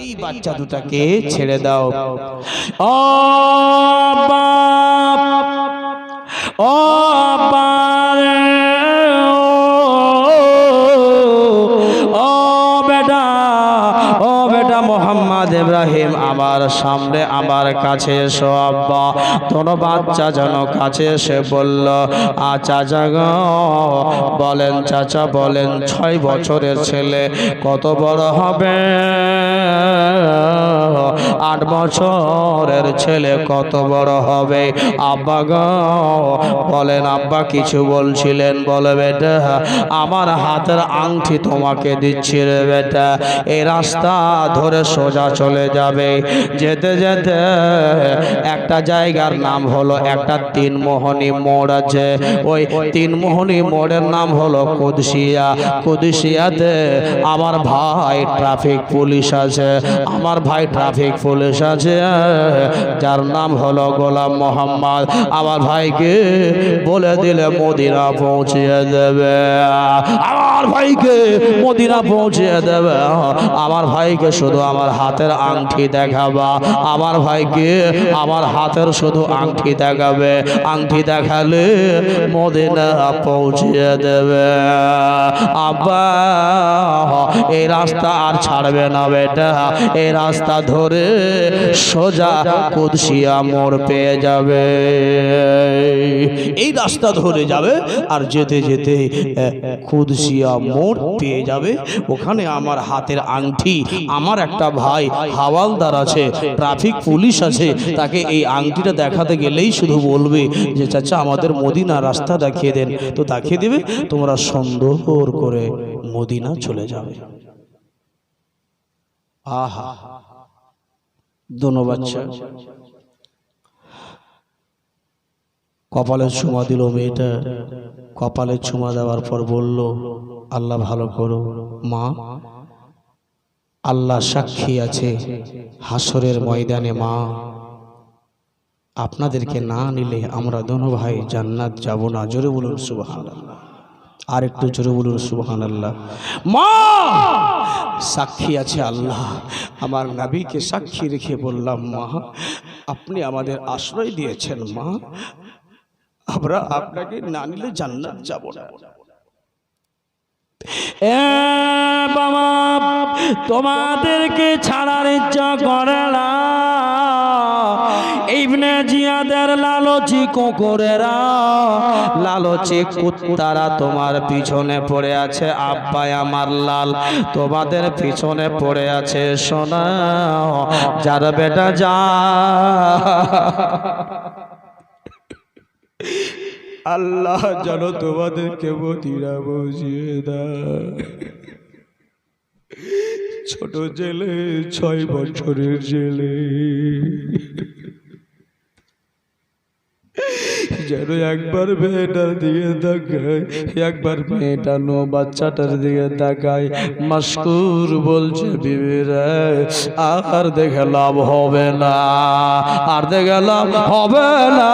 এই বাচ্চা দুটাকে ছেড়ে দাও। ও বাপ, ও বাপ, ও বেটা, ও বেটা মোহাম্মদ ইব্রাহিম, আমার সামনে আমার কাছে এসো। আব্বা তোর বাচ্চা যেন কাছে এসে বলল, চাচা গো বলেন, চাচা বলেন 6 বছরের ছেলে কত বড় হবে? 8 বছরের ছেলে কত বড় হবে? আব্বা গো বলেন। আব্বা কিছু বলছিলেন, বলে বেটা আমার হাতের আংটি তোমাকে দিচ্ছি রে বেটা, এই রাস্তা ধরে সোজা চলে যাবে। যেতে যেতে একটা জায়গার নাম হলো, একটা 3 মোহনী মোড় আছে, ওই 3 মোহনী মোড়ের নাম হলো কুদসিয়া। কুদসিয়াতে আমার ভাই ট্রাফিক পুলিশ আছে, আমার ভাই ট্রাফিক পুলিশ আছে, যার নাম হলো গোলাম মোহাম্মদ। আমার ভাইকে বলে দিলে মদিনা পৌঁছিয়ে দেবে, আমার ভাইকে মদিনা পৌঁছিয়ে দেবে। আমার ভাইকে শুধু আমার হাতের আংটি দেখাবা, আমার ভাইকে আমার হাতের শুধু আংটি দেখাবে, আংটি দেখালে মদিনা পৌঁছিয়ে দেবে। আব্বা এই রাস্তা আর ছাড়বে না বেটা, এই রাস্তা ধরে সোজা কুদসিয়া মোড় পেয়ে যাবে, এই রাস্তা ধরে যাবে আর যেতে যেতে কুদসিয়া মোড় পেয়ে যাবে। ওখানে আমার হাতের আংটি, আমার একটা ভাই হাওয়ালদার আছে, ট্রাফিক পুলিশ আছে, তাকে এই আংটিটা দেখাতে গেলেই শুধু বলবে যে চাচা আমাদের মদিনা রাস্তা দেখিয়ে দেন, তো দেখিয়ে দেবে, তোমরা সুন্দর করে মদিনা চলে যাবে। আহা দোনো বাচ্চা কপালে চুমা দিল মেয়েটা। কপালে চুমা দেওয়ার পর বলল, আল্লাহ ভালো করো মা, আল্লাহ সাক্ষী আছে হাসরের ময়দানে মা, আপনাদেরকে না নিলে আমরা দোনো ভাই জান্নাত যাব না। জোরে বলুন সুবহানাল্লাহ, আর একটু জোরে বলুন সুবহানাল্লাহ। মা সাক্ষী আছে আল্লাহ, আমার নবীকে সাক্ষী রেখে বললাম মা আপনি আমাদের আশ্রয় দিয়েছেন মা, আমরা আপনাকে না নিলে জান্নাত যাব না। বাবা তোমাদেরকে ছাড়ার ইচ্ছা করে না, ইবনে জিয়াদের লালচি কুকুরেরা, লালচি কুত্তারা তোমার পিছনে পড়ে আছে। আব্বাই আমার লাল তোমাদের পিছনে পড়ে আছে। সোনা যার বেটা যা, আল্লাহ যেন তোমাদেরকে মদিনা পৌঁছিয়ে দেয়। ছোট ছেলে 6 বছরের ছেলে যেন একবার মেয়েটার দিকে তাকায়, একবার মেয়েটা নো বাচ্চাটার দিকে তাকায়। মাশকুর বলছে বিবিরা আর দেখে লাভ হবে না, আর দেখে লাভ হবে না,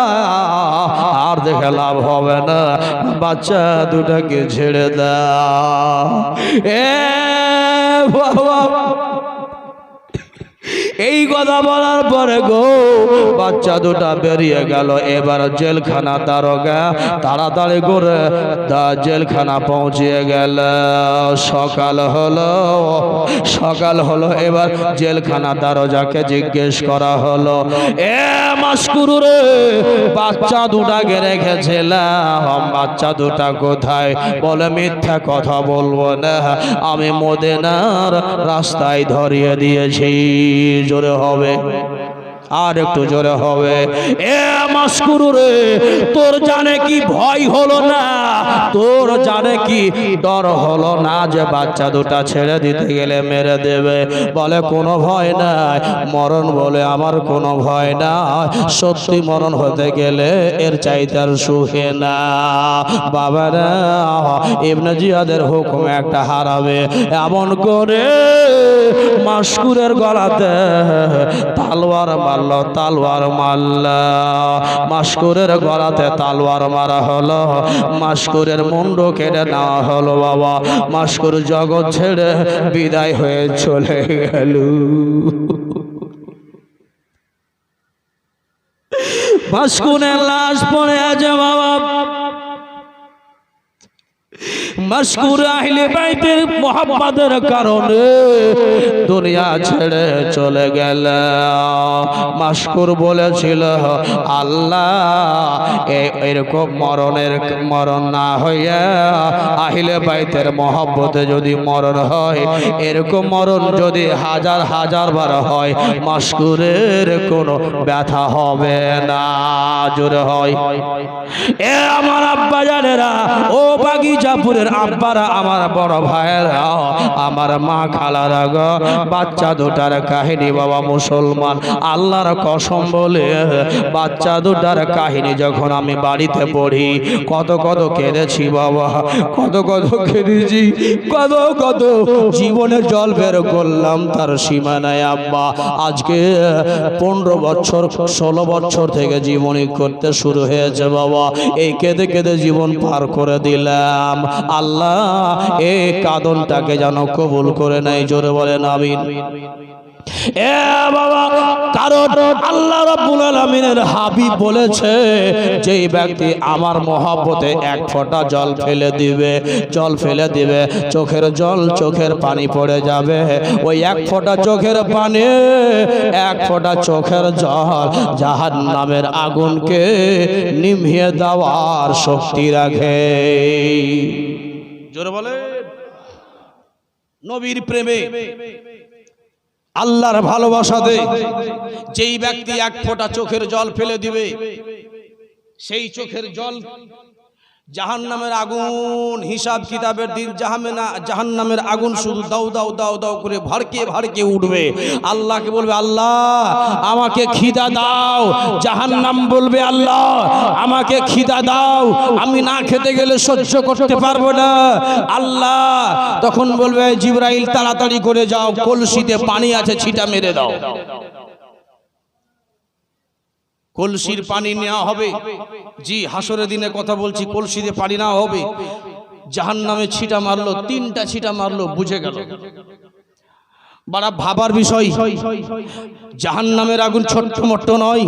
আর দেখে লাভ হবে না, বাচ্চা দুটাকে ছেড়ে দাও। বাবা এই কথা বলার পরে গো বাচ্চা দুটা বেরিয়ে গেল। এবার জেলখানা দারোগা তাড়াতাড়ি করে জেলখানা পৌঁছিয়ে গেল। সকাল হলো, এবার জেলখানা দারোগাকে জিজ্ঞেস করা হলো, মাশকুর রে বাচ্চা দুটাকে রেখেছিলাম, বাচ্চা দুটা কোথায়? বলে মিথ্যা কথা বলবো না, আমি মদিনার রাস্তায় ধরিয়ে দিয়েছি। জোরে হবে, আর একটু জোরে হবে। মাশকুর রে তোর জানে কি ভয় হলো না, তোর জানে কি ডর হলো না যে বাচ্চা দুটা ছেড়ে দিতে গেলে মেরে দেবে? বলে কোনো ভয় নাই, মরণ বলে আমার কোনো ভয় নাই, সত্যি মরণ হতে গেলে এর চাইতে আর সুখে না। বাবারা ইবনে জিয়াদের হুকুম একটা হারাবে এমন করে মাশকুরের গলাতে তালোয়ার মারলো, তালওয়ার মারল। মাস্কুরের গলাতে তালওয়ার মারা হলো, মাস্কুরের মুন্ড কেটে নেওয়া হলো। বাবা মাস্কুর জগৎ ছেড়ে বিদায় হয়ে চলে গেল। মাস্কুরের লাশ পড়ে আছে বাবা। মাস্কুর আহলে বাইতের মোহাম্মদের কারণে দুনিয়া ছেড়ে চলে গেল। মাস্কুর বলেছিল, আল্লাহ এরকম মরণ না হইয়া আহলে বাইতের মোহাব্বতে যদি মরণ হয়, এরকম মরণ যদি হাজার হাজার বার হয়, মাস্কুরের কোনো ব্যথা হবে না। জোরে হয়। এ আমার আব্বা জানেরা, ও বাগিচাপুরের আব্বারা, আমার বড় ভাইয়েরা, আমার মা খালারা গো, বাচ্চা দুটার কাহিনী বাবা মুসলমান, আল্লাহর কসম বলে বাচ্চা দুটার কাহিনী যখন আমি বাড়িতে পড়ি, কত কত কেঁদেছি বাবা, কত কত কেঁদেছি, কত কত জীবনে জল বের করলাম তার সীমা নাই আব্বা। আজকে 15 বছর 16 বছর থেকে জীবনী করতে শুরু হয়েছে বাবা, এই কেঁদে কেঁদে জীবন পার করে দিলাম। আল্লাহ এই কাঁদনটাকে যেন কবুল করে নেয়। জোরে বলেন আমিন। এ বাবা, কারণ আল্লাহ রাব্বুল আলামিনের হাবিব বলেছে, যেই ব্যক্তি আমার মহব্বতে এক ফোঁটা জল ফেলে দিবে, জল ফেলে দিবে, চোখের জল চোখের পানি পড়ে যাবে, ওই এক ফোঁটা চোখের পানি, এক ফোঁটা চোখের জল জাহান্নামের আগুনকে নিভিয়ে দেওয়ার শক্তি রাখে। জোরে বলে। নবীর প্রেমে, আল্লাহর ভালোবাসাতে যেই ব্যক্তি এক ফোঁটা চোখের জল ফেলে দিবে, সেই চোখের জল জাহান্নামের আগুন, হিসাব কিতাবের দিন জাহান্নামের আগুন শুধু দাও দাও দাও দাও করে ভড়কে ভড়কে উঠবে। আল্লাহকে বলবে, আল্লাহ আমাকে খিদা দাও। জাহান্নাম বলবে, আল্লাহ আমাকে খিদা দাও, আমি না খেতে গেলে সহ্য করতে পারবো না। আল্লাহ তখন বলবে, জিবরাইল তাড়াতাড়ি করে যাও, কলসিতে পানি আছে, ছিটা মেরে দাও। কলসির পানি নেওয়া হবে। জি, হাসরের দিনে কথা বলছি, কলসিতে পানি নেওয়া হবে। জাহান্নামে ছিটা মারলো, 3টা ছিটা মারলো, বুঝে গেল। বড় ভাবার বিষয়, জাহান্নামের আগুন ছোট্ট মোট্ট নয়।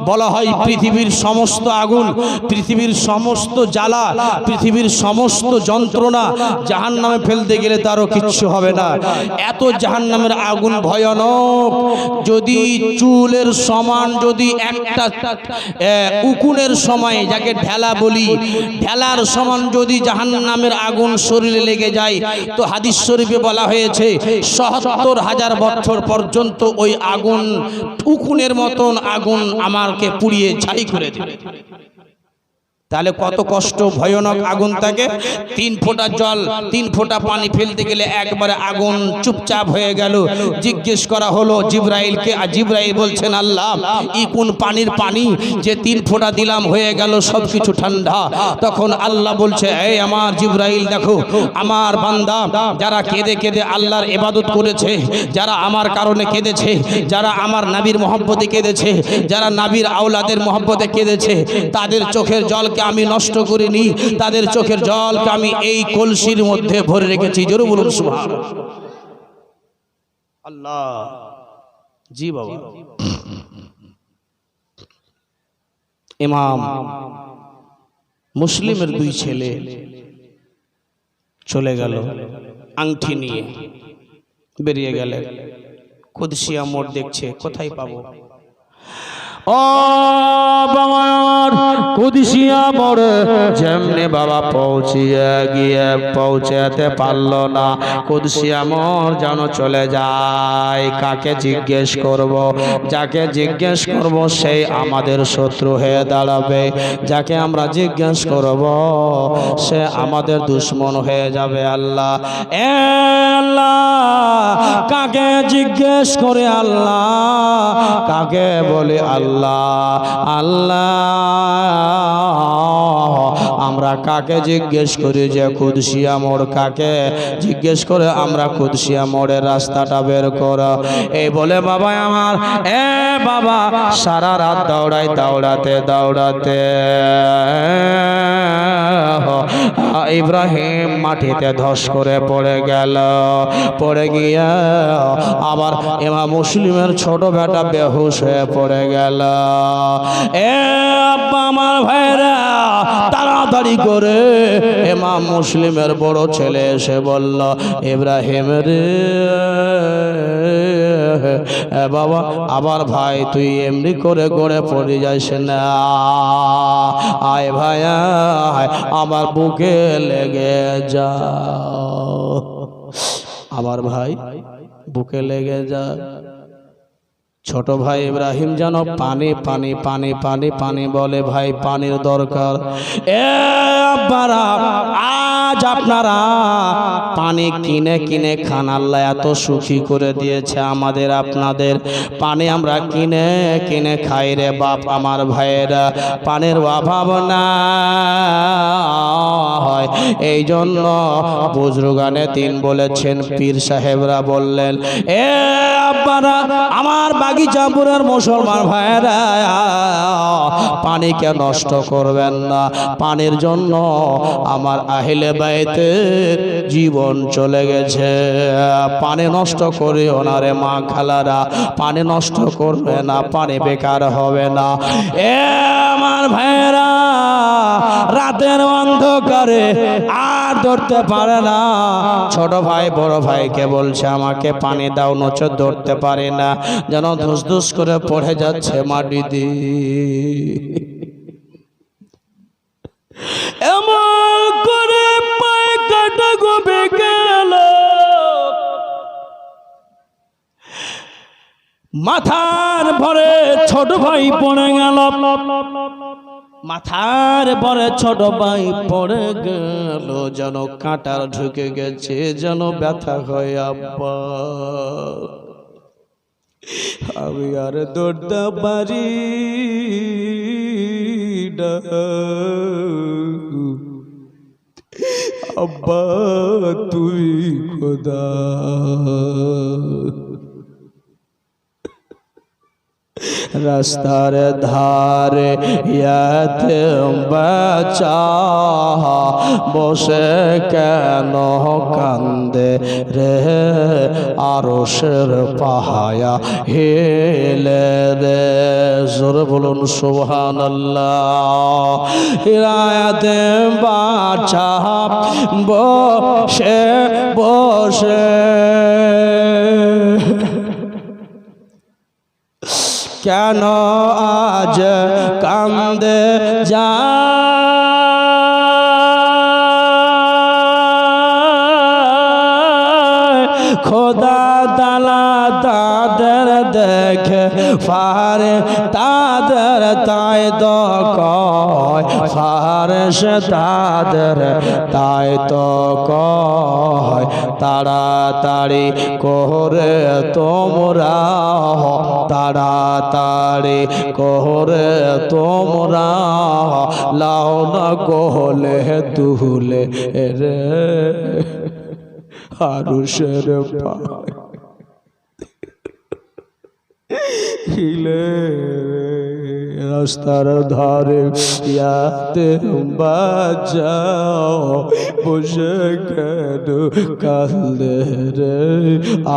বলা হয় পৃথিবীর সমস্ত আগুন, পৃথিবীর সমস্ত জ্বালা, পৃথিবীর সমস্ত যন্ত্রণা জাহান্নামে ফেলতে গেলে তারও কিচ্ছু হবে না। এত জাহান্নামের আগুন ভয়ানক। যদি চুলের সমান, যদি একটা উকুনের সময়, যাকে ঢেলা বলি, ঢেলার সমান যদি জাহান্নামের আগুন শরীরে লেগে যায়, তো হাদিস শরীফে বলা হয়েছে ৭০,০০০ বছর পর্যন্ত ওই আগুন, উকুনের মতন আগুন আমাকে পুড়িয়ে ছাই করে দেবে। তাহলে কত কষ্ট, ভয়ানক আগুন থাকে। 3 ফোঁটা জল, 3 ফোঁটা পানি ফেলতে গেলে একবারে আগুন চুপচাপ হয়ে গেল। জিজ্ঞেস করা হলো জিবরাইলকে, আর জিবরাইল বলছেন, আল্লাহ এই কোন পানির পানি যে 3 ফোঁটা দিলাম হয়ে গেল সবকিছু ঠান্ডা। তখন আল্লাহ বলছে, এই আমার জিবরাইল, দেখো আমার বান্দা যারা কেঁদে কেঁদে আল্লাহর ইবাদত করেছে, যারা আমার কারণে কেঁদেছে, যারা আমার নবীর মহব্বতে কেঁদেছে, যারা নবীর আওলাদের মহব্বতে কেঁদেছে, তাদের চোখের জল আমি নষ্ট করিনি, তাদের চোখের জলকে আমি এই কলসির মধ্যে ভরে রেখেছি। জোরে বলুন সুবহানাল্লাহ। আল্লাহ। জি বাবা। ইমাম মুসলিমের 2 ছেলে চলে গেল, আংটি নিয়ে বেরিয়ে গেলেন। কুদসিয়া মোড় দেখছে, কোথায় পাবো? ও বাবা, কুদসিয়া মোড়ে যেমনি বাবা পৌঁছাতে পারলো না। কুদসিয়া মোড় যেন চলে যায়। কাকে জিজ্ঞেস করব? যাকে জিজ্ঞেস করব সেই আমাদের শত্রু হয়ে দাঁড়াবে, যাকে আমরা জিজ্ঞেস করব সে আমাদের দুশ্মন হয়ে যাবে। আল্লাহ, এ আল্লাহ, কাকে জিজ্ঞেস করে আল্লাহ, কাকে বলে আল্লাহ? আল্লাহ আমরা কাকে জিজ্ঞেস করি যে কুদসিয়া মোড় কাকে জিজ্ঞেস করে আমরা কুদসিয়া মোড়ের রাস্তাটা বের করা। এই বলে বাবা আমার বাবা সারা রাত দৌড়াতে ইব্রাহিম মাটিতে ধস করে পড়ে গেল। পড়ে গিয়া আবার ইমাম মুসলিমের ছোট বেটা বেহুশ হয়ে পড়ে গেল। আব্বা আমার ভাইরা তাড়াতাড়ি করে ইমাম মুসলিমের বড় ছেলে এসে বলল, ইব্রাহিম রে বাবা আবার ভাই তুই এমনি করে গড়ে পড়ে যাইস না, আয় ভাই আয় আমার বুকে লেগে যা, আমার ভাই বুকে লেগে যা। ছোট ভাই ইব্রাহিম যেন পানি পানি পানি পানি পানি বলে, ভাই পানির দরকার। আব্বারা আজ আপনারা পানি কিনে কিনে খান, আল্লাহ এত সুখী করে দিয়েছে আমাদের আপনাদের, পানি আমরা কিনে কিনে খাই রে বাপ আমার ভাইয়েরা, পানির অভাব না হয়। এই জন্য বুজরুগানে দিন বলেছেন, পীর সাহেবরা বললেন, আব্বারা আমার বাগিচাপুরের মুসলমান ভাইরা পানিকে নষ্ট করবেন না, পানির জন্য আমার আহলে বাইতের জীবন চলে গেছে, পানি নষ্ট করিও না রে মা খালারা, পানি নষ্ট করবে না, পানি বেকার হবে না। আমার ভাইরা রাতের অন্ধকারে আর ধরতে পারে না, ছোট ভাই বড় ভাইকে বলছে আমাকে পানি দাও, নচেত ধরতে পারে না, যেন ধুস ধুস করে পড়ে যাচ্ছে মাটি দিয়ে। এমন করে পায়ে কাটা গবে গেল, মাথার ভরে ছোট ভাই পড়ে গেল, মাথার পরে ছোট ভাই পড়ে গেল, যেন কাঁটার ঢুকে গেছে, যেন ব্যথা হয় আব্বা আমি আর দৌড়তে পারি না, আব্বা তুই খোদা। রাস্তার ধারে ইয়াতীম বাচ্চা বসে কেন কান্দে রে, আরশের পাহায়া হেলে রে, জোরে বলুন সুবহানাল্লাহ। ইয়াতীম বাচ্চা বসে বসে কেন আজ কান্দে যা, খোদা তাআলা তাদের দেখে ফারে তাদের তাই তো কয়, ফারেশ তাদের তাই তো কয়, তাড়াতাড়ি করে তোমরা, তাড়াতাড়ি করে তোমরা লাও না কোলে তুলে রে আরশের পায় হিলে, রাস্তার ধারে ইয়াতীম বাচ্চাও বসে কেন কান্দে রে,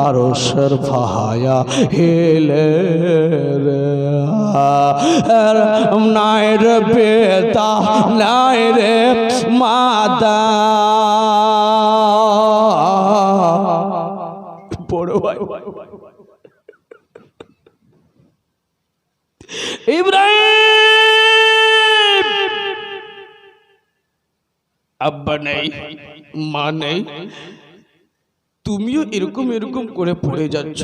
আরশের পাহায়া হিলে রে, নাই রে পিতা নাই রে মাতা, বড় ভাই ইব্রাহিম আব্বা নেই মা নেই, তুমিও এরকম এরকম করে পড়ে যাচ্ছ,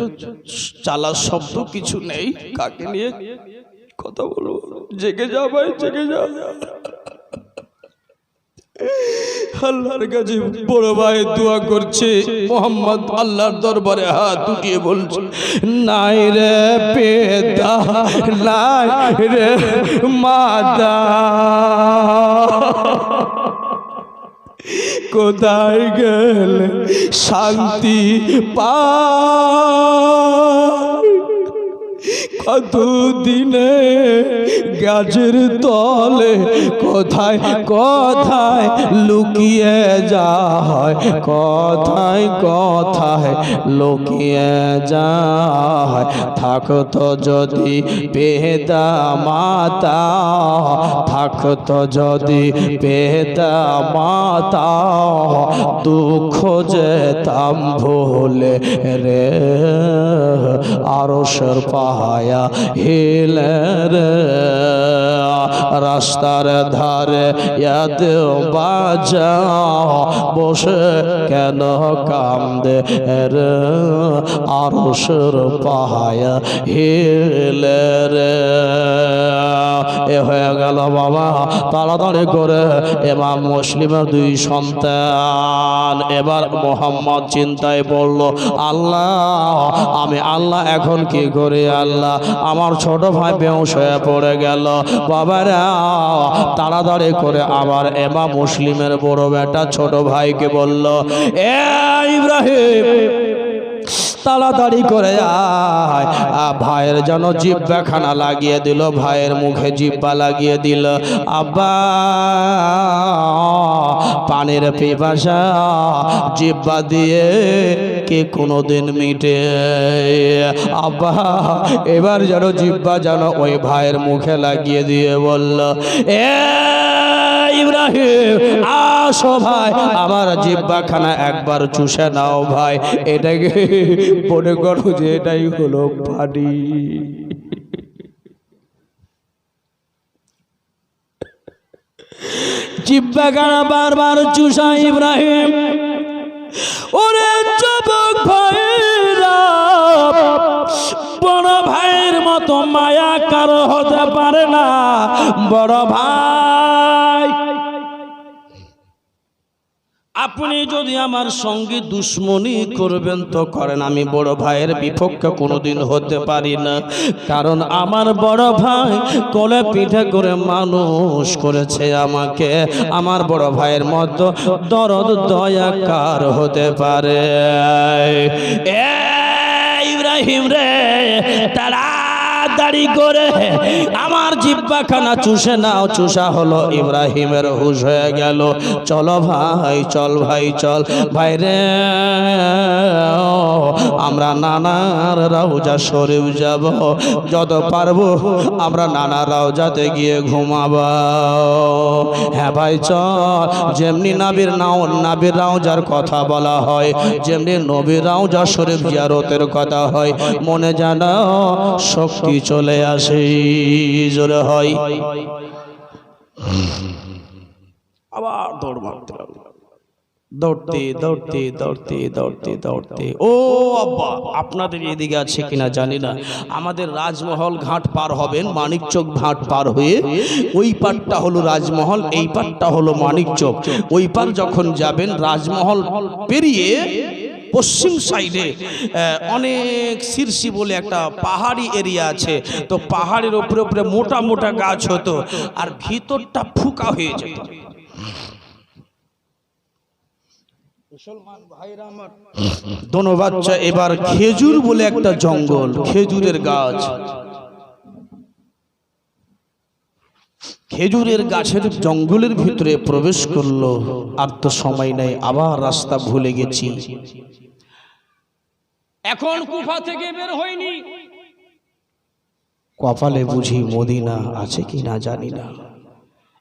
চালার শব্দ কিছু নেই, কাকে নিয়ে কথা বলবো, জেগে যা ভাই জেগে যা। আল্লাহর কাছে বড় ভাই দোয়া করছে, মোহাম্মদ আল্লাহর দরবারে হাত উঠিয়ে বলছে, নাই রে পিতা, নাই রে মাতা, কোথায় গেলে শান্তি পাই, কতদিনে গাছের তলে কোথায় কোথায় লুকিয়ে যায়, কোথায় কোথায় লুকিয়ে যায়, থাকতো যদি পিতা মাতা, থাকতো যদি পিতা মাতা, দুঃখ যেতাম ভুলে রে, আরশের পাহায়া হিলে রে, রাস্তার ধারে ইয়াদ বাজা বসে কেন কান্দে রে, আরশের পাহায়া হিলে রে। এ হয়ে গেল বাবা তাড়াতাড়ি করে ইমাম মুসলিমের দুই সন্তান। এবার মোহাম্মদ চিন্তায় পড়ল, আল্লাহ আমি আল্লাহ এখন কি করি, আল্লাহ আমার ছোট ভাই বেহুশ হয়ে পড়ে গেল। বাবারা তাড়াতাড়ি করে আবার ইমাম মুসলিমের বড় বেটা ছোট ভাইকে বলল, এ ইব্রাহিম তাড়াতাড়ি করে আয়। ভাইয়ের যেন জিহ্বাখানা লাগিয়ে দিল, ভাইয়ের মুখে জিহ্বা লাগিয়ে দিল। আব্বা পানির পিপাসা জিহ্বা দিয়ে কে কোনোদিন মিটে, আব্বা এবার যেন জিহ্বা যেন ওই ভাইয়ের মুখে লাগিয়ে দিয়ে বলল, এ ইব্রাহিম আসো ভাই, আমার জিহ্বাখানা একবার চুষে নাও ভাই, এটাকে মনে করো যে এটাই হলো পানি। জিহ্বাখানা বারবার চুষা ইব্রাহিম। ওরে যুবক ভাইরা, বড় ভাইয়ের মতো মায়া কারো হতে পারে না। বড় ভাই আপনি যদি আমার সঙ্গে দুশ্মনী করবেন তো করেন, আমি বড় ভাইয়ের বিপক্ষে কোনোদিন হতে পারি না। কারণ আমার বড় ভাই কোলে পিঠে করে মানুষ করেছে আমাকে। আমার বড় ভাইয়ের মতো দরদ দয়া কার হতে পারে? এ ইব্রাহিম রে, তাড়াতাড়ি করে আমার জিহ্বাখানা চুষে নাও। চুষা হলো, ইব্রাহিমের হুশ হয়ে গেল। চলো ভাই, চল ভাই, চল ভাই রে, আমরা নানার রওজা শরীফ যাব, যত পারবো আমরা নানার রওজাতে গিয়ে ঘুমাবো। হ্যাঁ ভাই চল, যেমনি নাবির রওজার কথা বলা হয়, যেমনি নবীর রওজা শরীফ জিয়ারতের কথা হয়, মনে জানা শক্তি চলে আসে, জোরে হয়। আবার দৌড় মারতে লাগলো, দৌড়তে দৌড়তে দৌড়তে দৌড়তে দৌড়তে। ও আব্বা, আপনাদের এদিকে আছে কিনা জানি না, আমাদের রাজমহল ঘাট পার হবেন, মানিকচক ঘাট পার হয়ে ওই পারটা হলো রাজমহল, এই পারটা হলো মানিকচক। ওই পার যখন যাবেন, রাজমহল পেরিয়ে পশ্চিম সাইডে অনেক শীর্ষি বলে একটা পাহাড়ি এরিয়া আছে। তো পাহাড়ের উপরে উপরে মোটা মোটা গাছ হতো, আর ভিতরটা ফুকা হয়ে যেত। মুসলমান ভাইরা আমার, দোনো বাচ্চা এবার খেজুর বলে একটা জঙ্গল, খেজুরের গাছ, খেজুরের গাছের জঙ্গলের ভিতরে প্রবেশ করলো। আর তো সময় নাই, আবার রাস্তা ভুলে গেছি। এখন কুফা থেকে বের হয়নি, কপালে বুঝি মদিনা আছে কি না জানি না।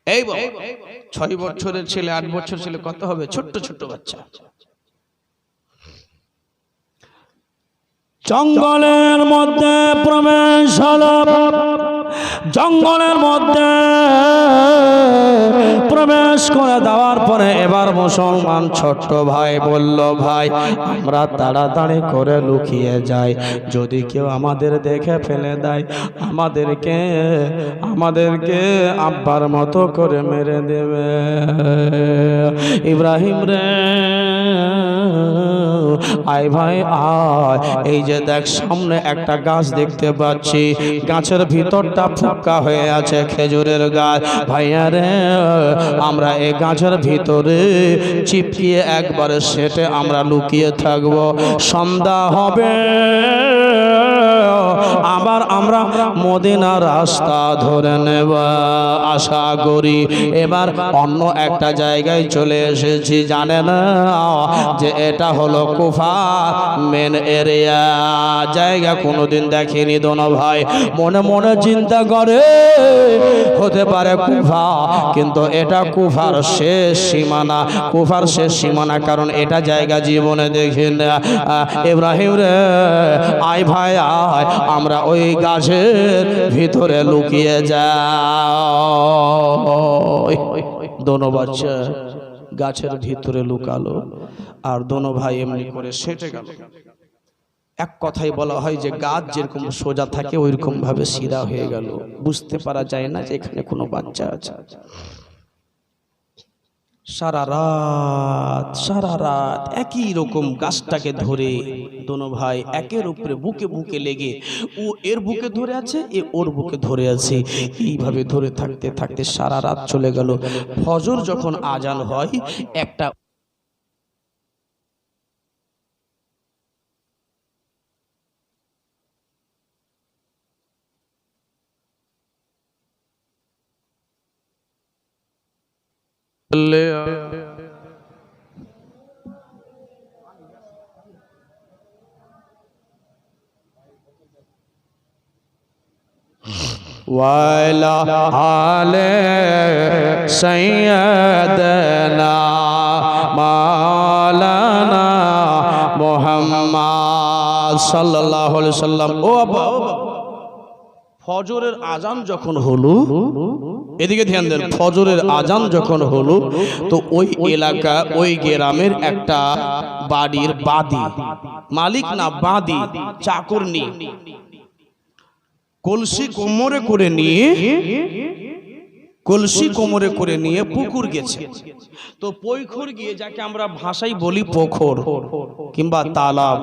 এই 6 বছরের ছেলে, 8 বছর ছেলে, কত হবে, ছোট্ট ছোট্ট বাচ্চা। জঙ্গলের মধ্যে প্রবেশ হলো, জঙ্গলের মধ্যে প্রবেশ করে দেওয়ার পরে এবার মুসলমান ছোট্ট ভাই বলল, ভাই আমরা তাড়াতাড়ি করে লুকিয়ে যাই, যদি কেউ আমাদের দেখে ফেলে দেয় আমাদেরকে আব্বার মতো করে মেরে দেবে। ইব্রাহিম রে আয় ভাই আয়, এই যে দেখ সামনে একটা গাছ দেখতে পাচ্ছি, গাছের ভিতরটা ফুক্কা হয়ে আছে, খেজুরের গাছ। ভাইয়া রে আমরা এই গাছের ভিতরে চিপকিয়ে একবারে সেটে আমরা লুকিয়ে থাকবো, সন্ধ্যা হবে আবার আমরা মদিনা রাস্তা ধরে নেব আশা করি। এবার অন্য একটা জায়গায় চলে এসেছি, জানে না যে এটা হলো কুফা মেন এরিয়া, জায়গা কোনোদিন দেখেনি। দোনো ভাই মনে মনে চিন্তা করে হতে পারে কুফা, কিন্তু এটা কুফার শেষ সীমানা, কুফার শেষ সীমানা, কারণ এটা জায়গা জীবনে দেখি না। ইব্রাহিম রে আয় ভাই আয়, আমরা ওই গাছের ভিতরে লুকিয়ে যাই। দোনো বাচ্চা গাছের ভিতরে লুকালো আর দোনো ভাই এমনি করে সেটে গেল। এক কথাই বলা হয় যে গাছ যেরকম সোজা থাকে ওইরকম ভাবে সিধা হয়ে গেল, বুঝতে পারা যায় না যে এখানে কোনো বাচ্চা আছে। সারা রাত একই রকম গাছটাকে ধরে দোনো ভাই একের উপরে বুকে বুকে লেগে, ও এর বুকে ধরে আছে, এ ওর বুকে ধরে আছে, এইভাবে ধরে থাকতে থাকতে সারা রাত চলে গেল। ফজর যখন আজান হয় একটা वाला आले सैयदना मौलाना मुहम्मद सल्लल्लाहु अलैहि वसल्लम। ও বাবা, ফজরের আজান যখন হলো, এদিকে ধ্যান দেন, ফজরের আজান যখন হলো তো ওই এলাকা ওই গ্রামের একটা বাড়ির বাদী, মালিক না বাদী, চাকরনি, কলসি কোমরে করে নিয়ে পুকুর গেছে। তো পৈখর গিয়ে, যাকে আমরা ভাষায় বলি পোখর কিংবা তালাব,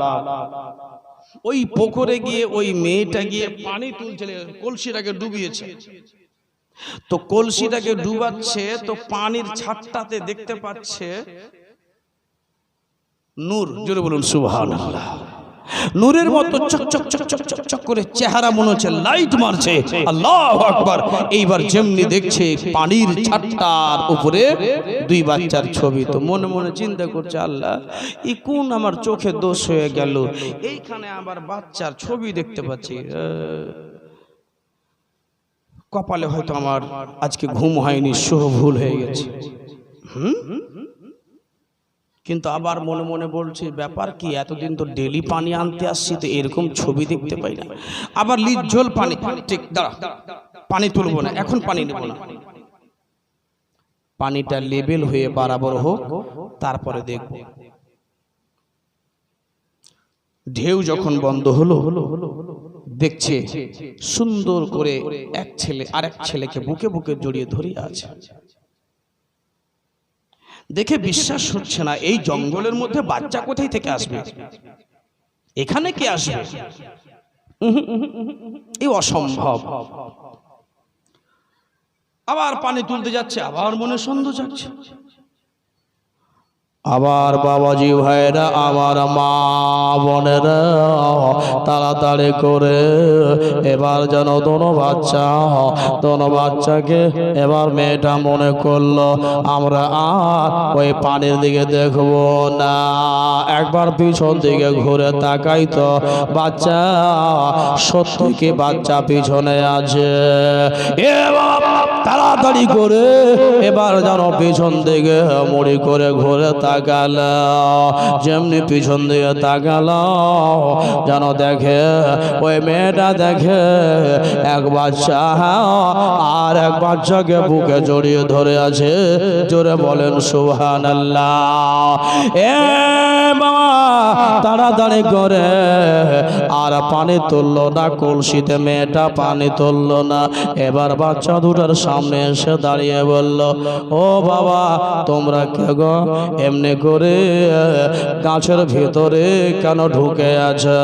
ওই পুকুরে গিয়ে ওই মেয়েটা গিয়ে পানি তুলছে, কলসিটাকে ডুবিয়েছে। তো কলসিটাকে ডুবাচ্ছে, তো পানির ছাটটাতে দেখতে পাচ্ছে নূর। জোরে বলুন সুবহানাল্লাহ। নূরের মতো চকচক চকচক চকচক করে চেহারা, মনে হচ্ছে লাইট মারছে। আল্লাহু আকবার। এইবার যেমনি দেখছে পানির ছাটটার উপরে দুই বাচ্চার ছবি, তো মনে মনে চিন্তা করছে, আল্লাহ এই কোন আমার চোখে দোষ হয়ে গেল, এইখানে আবার বাচ্চার ছবি দেখতে পাচ্ছি। কপালে হয়তো আমার আজকে ঘুম হয়নি, শুভ ভুল হয়ে গেছে। কিন্তু আবার মনে মনে বলছে, ব্যাপার কি, এতদিন তো ডেলি পানি আনতে আসছি, তো এরকম ছবি দেখতে পাই না। আবার লিজ্জল পানি, ঠিক দাঁড়া, পানি তুলবো না এখন, পানি নেব না, পানিটা লেভেল হয়ে বরাবর হোক, তারপরে দেখব। ঢেউ যখন বন্ধ হলো, দেখছে সুন্দর করে এক ছেলে আরেক ছেলেকে বুকে বুকে জড়িয়ে ধরে আছে। দেখে বিশ্বাস হচ্ছে না, এই জঙ্গলের মধ্যে বাচ্চা কোথায় থেকে আসবে, এখানে কে আসবে, এই অসম্ভব। আবার পানি তুলতে যাচ্ছে, আবার মনে সন্দেহ যাচ্ছে। আবার বাবাজি ভাইরা, আমার মা বোনেরা তাড়াতাড়ি করে এবার যেন দোনো বাচ্চাকে এবার মেয়েটা মনে করলো আমরা আর ওই পানির দিকে দেখবো না, একবার পিছন দিকে ঘুরে তাকাই তো বাচ্চা, সত্যি কি বাচ্চা পিছনে আছে। এবার তাড়াতাড়ি করে এবার যেন পিছন দিকে মুড়ি করে ঘুরে তাকাল, যেমনি পিছন দিয়ে তাকাল যেন দেখে ওই মেয়েটা দেখে এক বাচ্চা আর এক বাচ্চাকে বুকে জড়িয়ে ধরে আছে। জোরে বলেন সুবহানাল্লাহ। এ বাবা তাড়াতাড়ি করে আর পানি তুললো না, কলসিতে মেয়েটা পানি তুললো না। এবার বাচ্চা দুটার সামনে এসে দাঁড়িয়ে বলল, ও বাবা তোমরা কে গো, এমনি করে গাছের ভিতরে কেন ঢুকে আছে?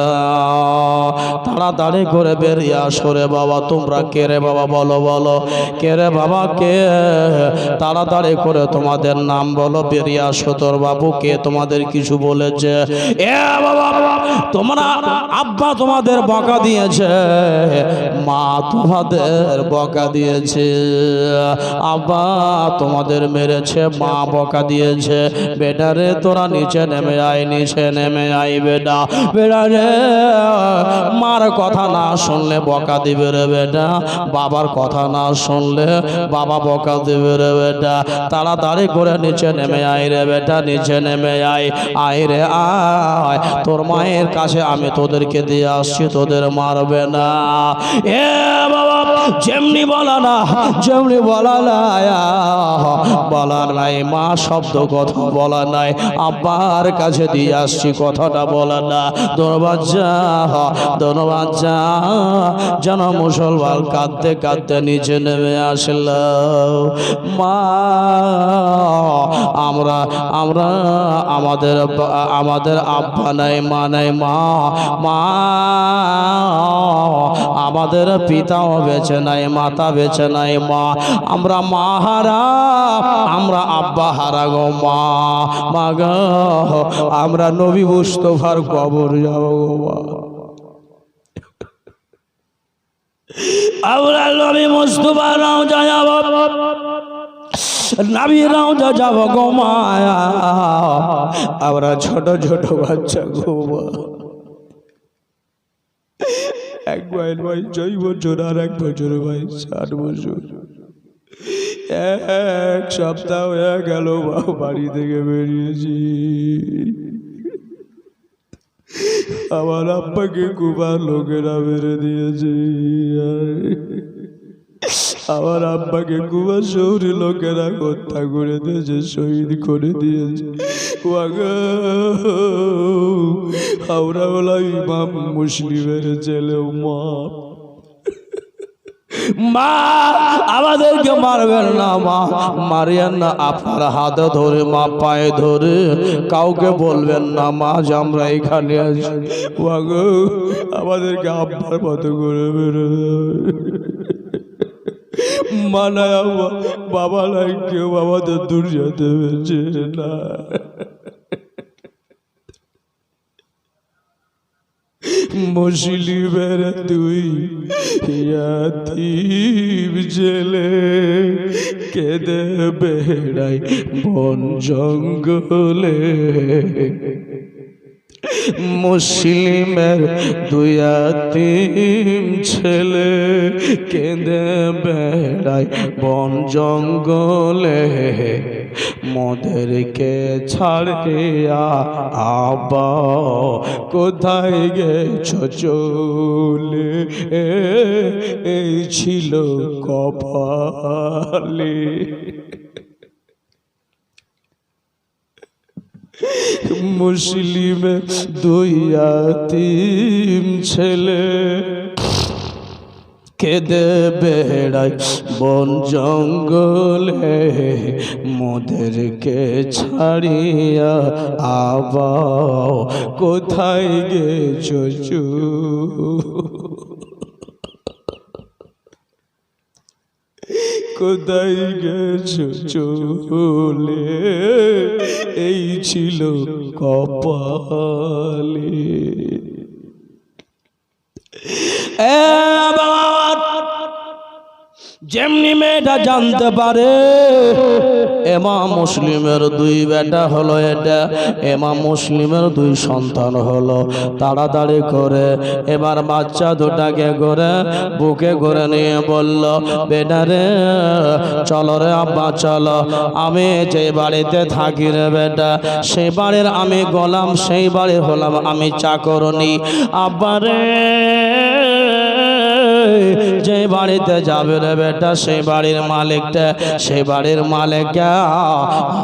তাড়াতাড়ি করে বেরিয়ে আসো রে বাবা। তোমরা কে রে বাবা? বলো বলো, কে রে বাবা কে? তাড়াতাড়ি করে তোমাদের নাম বলো, বেরিয়ে আসো। তোর বাবু কে তোমাদের কিছু বলেছে? এ বাবা তোমরা আব্বা তোমাদের বকা দিয়েছে, মা তোমাদের বকা দিয়েছে, আব্বা তোমাদের মেরেছে, মা বকা দিয়েছে। বেটা রে তোরা নিচে নেমে আয়, নিচে নেমে আয় বেটা। বেটা রে মার কথা না শুনলে বকা দিবে রে বেটা, বাবার কথা না শুনলে বাবা বকা দিবে রে বেটা। তাড়াতাড়ি করে নিচে নেমে আয় রে বেটা, নিচে নেমে আয়, আয় রে আয়। তোর মায়ের কাছে আমি তোদেরকে দিয়ে আসছি, তোদের মারবে না। এ বাবা যেমনি বলা না, যেমনি বলা নাই, বলা নাই মা শব্দ কথা বলা নাই, আব্বার কাছে দিয়ে আসছি কথাটা বলা না। দরবাজা দরবাজা যেন মুসলমান কাঁদতে কাঁদতে নিচে নেমে আসল। মা আমরা আমরা আমাদের আমাদের আব্বা নাই, মা নাই, মা মা আমাদের পিতাও বেঁচে নাই, মাতা বেঁচে নাই, মা আমরা মা হারা, আমরা আব্বা হারা গো মা। মা গো আমরা নবী মুস্তাফার কবর যাব গো মা, আমরা নবী মুস্তাফার রওজা যাব, নবী রওজা যাব গো মা। আমরা ছোট ছোট বাচ্চা গো মা। এক ভাই 6 বছর আর এক বছর ভাই 7 বছর। এক সপ্তাহ হয়ে গেল বাড়ি থেকে বেরিয়েছি। আমার আব্বাকে কুবার লোকেরা মেরে দিয়েছে, আমার আব্বাকে কুবার শহরে লোকেরা হত্যা করে দিয়েছে, শহীদ করে দিয়েছে। আমরা বলা ইমাম মুসলিমের ছেলে মা, মা আমাদেরকে মারবেন না, মা মারিয়েন না, আপনার হাতে ধরে মা পায়ে ধরে কাউকে বলবেন না মা যে আমরা এখানে আছি। আমাদেরকে আব্বার মতো করে বেরো মানায়, বাবা নাই কেউ আমাদের দূর যেতে পেরেছে না। মুসলিমের তুই ইয়াতীম ছেলে, কেঁদে বেড়াই বন জঙ্গলে। মুসলিমের দুই ইয়াতীম ছেলে, কেঁদে বেড়াই বন জঙ্গলে। মোদেরকে ছাড়িয়া আব্বা কোথায় গেছো চলে, এই ছিল কপালে। মুসলিমের দুই ইয়াতীম ছেলে, কেঁদে বেড়াই বন জঙ্গলে। মোদেরকে ছাড়িয়া আবা কোথায় গেছো, কোথায় গেছো চলে, এই ছিল কপালে। যেমনি মেয়েটা জানতে পারে ইমাম মুসলিমের দুই বেটা হলো, এটা ইমাম মুসলিমের দুই সন্তান হলো, তাড়াতাড়ি করে এবার বাচ্চা দুটাকে করে বুকে করে নিয়ে বলল, বেটা রে চলো রে আব্বা চলো, আমি যে বাড়িতে থাকি রে বেটা সেই বাড়ির আমি গোলাম, সেই বাড়ি হলাম আমি চাকরনি। আব্বা রে যে বাড়িতে যাবে রে বেটা সেই বাড়ির মালিকটা, সেই বাড়ির মালিক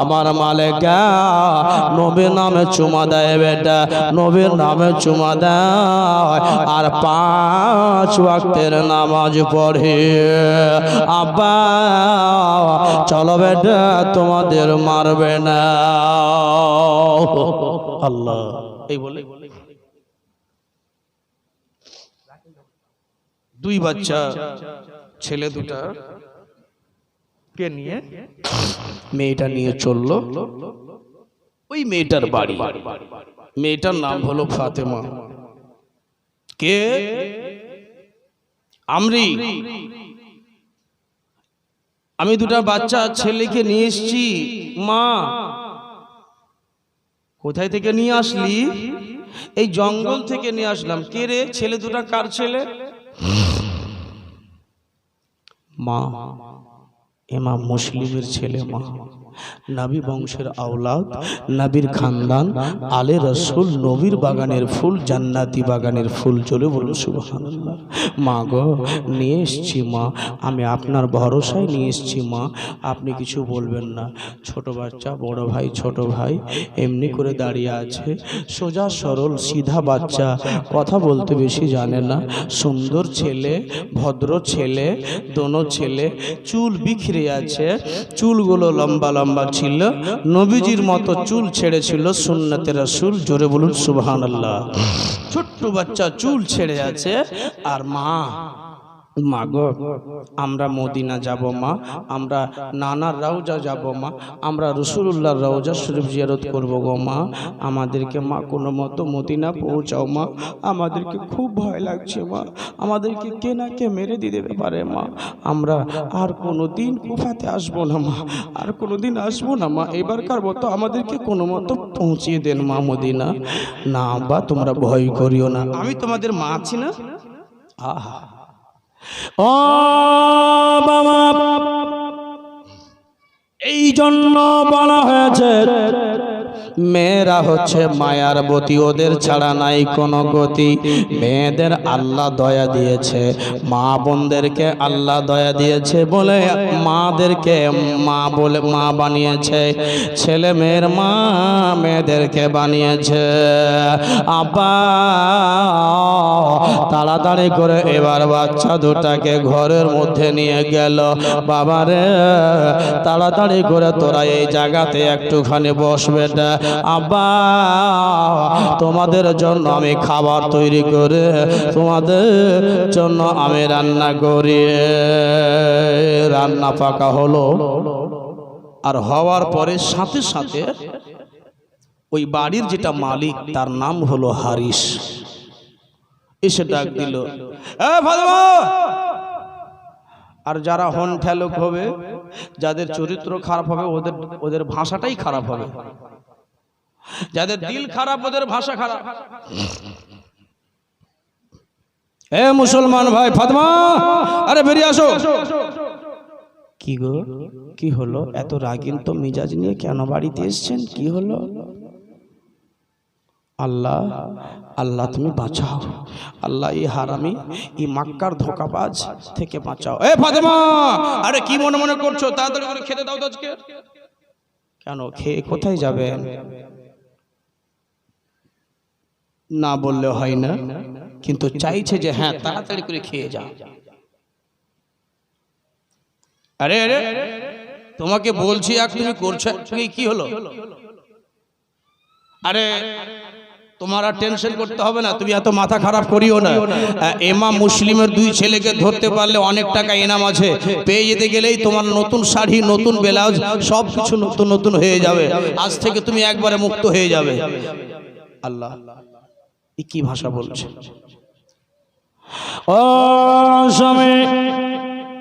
আমার মালিক নবীর নামে চুমা দেয় বেটা, নবীর নামে চুমা দেয় আর 5 ওয়াক্তের নামাজ পড়ে। আব্বা চলো বেটা তোমাদের মারবে না। আল্লাহ এই বলে দুই বাচ্চা ছেলে দুটা কে নিয়ে মেয়েটা নিয়ে চললো ওই মেয়েটার বাড়ি। মেয়েটার নাম হলো ফাতেমা। কে? আমরি। আমি দুটা বাচ্চা ছেলেকে নিয়ে এসেছি। মা কোথায় থেকে নিয়ে আসলি? এই জঙ্গল থেকে নিয়ে আসলাম। কে রে? ছেলে দুটা কার ছেলে? মা ইমাম মুসলিমের ছেলে। মা নবী বংশের আওলাদ, নবীর খানদান, আলে রসুল, নবীর বাগানের ফুল, জান্নাতি বাগানের ফুল। চলে বলুন সুবহানাল্লাহ। মা গো নিয়ে এসছি মা, আমি আপনার ভরসায় নিয়ে এসছি মা, আপনি কিছু বলবেন না। ছোট বাচ্চা, বড় ভাই, ছোট ভাই এমনি করে দাঁড়িয়ে আছে, সোজা সরল সিধা বাচ্চা, কথা বলতে বেশি জানে না, সুন্দর ছেলে, ভদ্র ছেলে, দোনো ছেলে, চুল বিখরে আছে, চুলগুলো লম্বা লম্বা ছিল, নবীজির মতো চুল ছেড়েছিল সুন্নতে রাসূল। জোরে বলুন সুবহানাল্লাহ। ছোট্ট বাচ্চা চুল ছেড়ে আছে। আর মা, মা গো আমরা মদিনা যাব মা, আমরা নানার রওজা যাব মা, আমরা রাসূলুল্লাহর রওজা শরীফ জিয়ারত করব গো মা, আমাদেরকে মা কোনো মতো মদিনা পৌঁছাও মা, আমাদেরকে খুব ভয় লাগছে মা, আমাদেরকে কে না কে মেরে দিতে পারে মা, আমরা আর কোনো দিন কুফাতে আসবো না মা, আর কোনো দিন আসবো না মা, এবারকার মতো আমাদেরকে কোনো মতো পৌঁছিয়ে দেন মা মদিনা। না বা তোমরা ভয় করিও না, আমি তোমাদের মা আছি না। আহা ও বাবা, এই জন্য বলা হয়েছে মেয়েরা হচ্ছে মায়ার বতী, ওদের ছাড়া নাই কোনো গতি। মেয়েদের আল্লাহ দয়া দিয়েছে, মা বোনদেরকে আল্লাহ দয়া দিয়েছে বলে মাদেরকে মা বলে মা বানিয়েছে, ছেলে মেয়ের মা মেয়েদেরকে বানিয়েছে। আব্বা তাড়াতাড়ি করে এবার বাচ্চা দুটাকে ঘরের মধ্যে নিয়ে গেল। বাবারে তাড়াতাড়ি করে তোরা এই জায়গাতে একটুখানি বসবে না, আব্বা তোমাদের জন্য আমি খাবার তৈরি করে তোমাদের জন্য আমি রান্না করি। রান্না পাকা হলো, আর হওয়ার পরে সাথে সাথে ওই বাড়ির যেটা মালিক তার নাম হলো হারিস, এসে ডাক দিল, আর যারা হন ঠেলক হবে, যাদের চরিত্র খারাপ হবে, ওদের ভাষাটাই খারাপ হবে, যাদের দিল খারাপ ওদের ভাষা খারাপ। এ মুসলমান ভাই ফাতেমা, আরে বেরিয়ে আসো। কি গো কি হলো? এত রাগিন তো মিজাজ নিয়ে কেন বাড়িতে এসেছেন? কি হলো? আল্লাহ আল্লাহ তুমি বাঁচাও, আল্লাহ এই হারামি এই মাক্কার ধোঁকাবাজ থেকে বাঁচাও। এ ফাতেমা, আরে কি মনে মনে করছো? তাড়াতাড়ি করে খেতে দাও তো আজকে। কেন খেয়ে কোথায় যাবেন? না বললে হয় না, কিন্তু চাইছে যে হ্যাঁ তাড়াতাড়ি করে খেয়ে যাও। আরে আরে তোমাকে বলছি এক, তুমি করছো কি হলো? আরে তোমার আর টেনশন করতে হবে না, তুমি এত মাথা খারাপ করিও না। ইমাম মুসলিমের দুই ছেলেকে ধরতে পারলে অনেক টাকা ইনাম আছে, পেয়ে যেতে গেলেই তোমার নতুন শাড়ি, নতুন ব্লাউজ সব কিছু নতুন নতুন হয়ে যাবে। আজ থেকে তুমি একবারে মুক্ত হয়ে যাবে। আল্লাহ কি ভাষা বলছে? ও স্বামী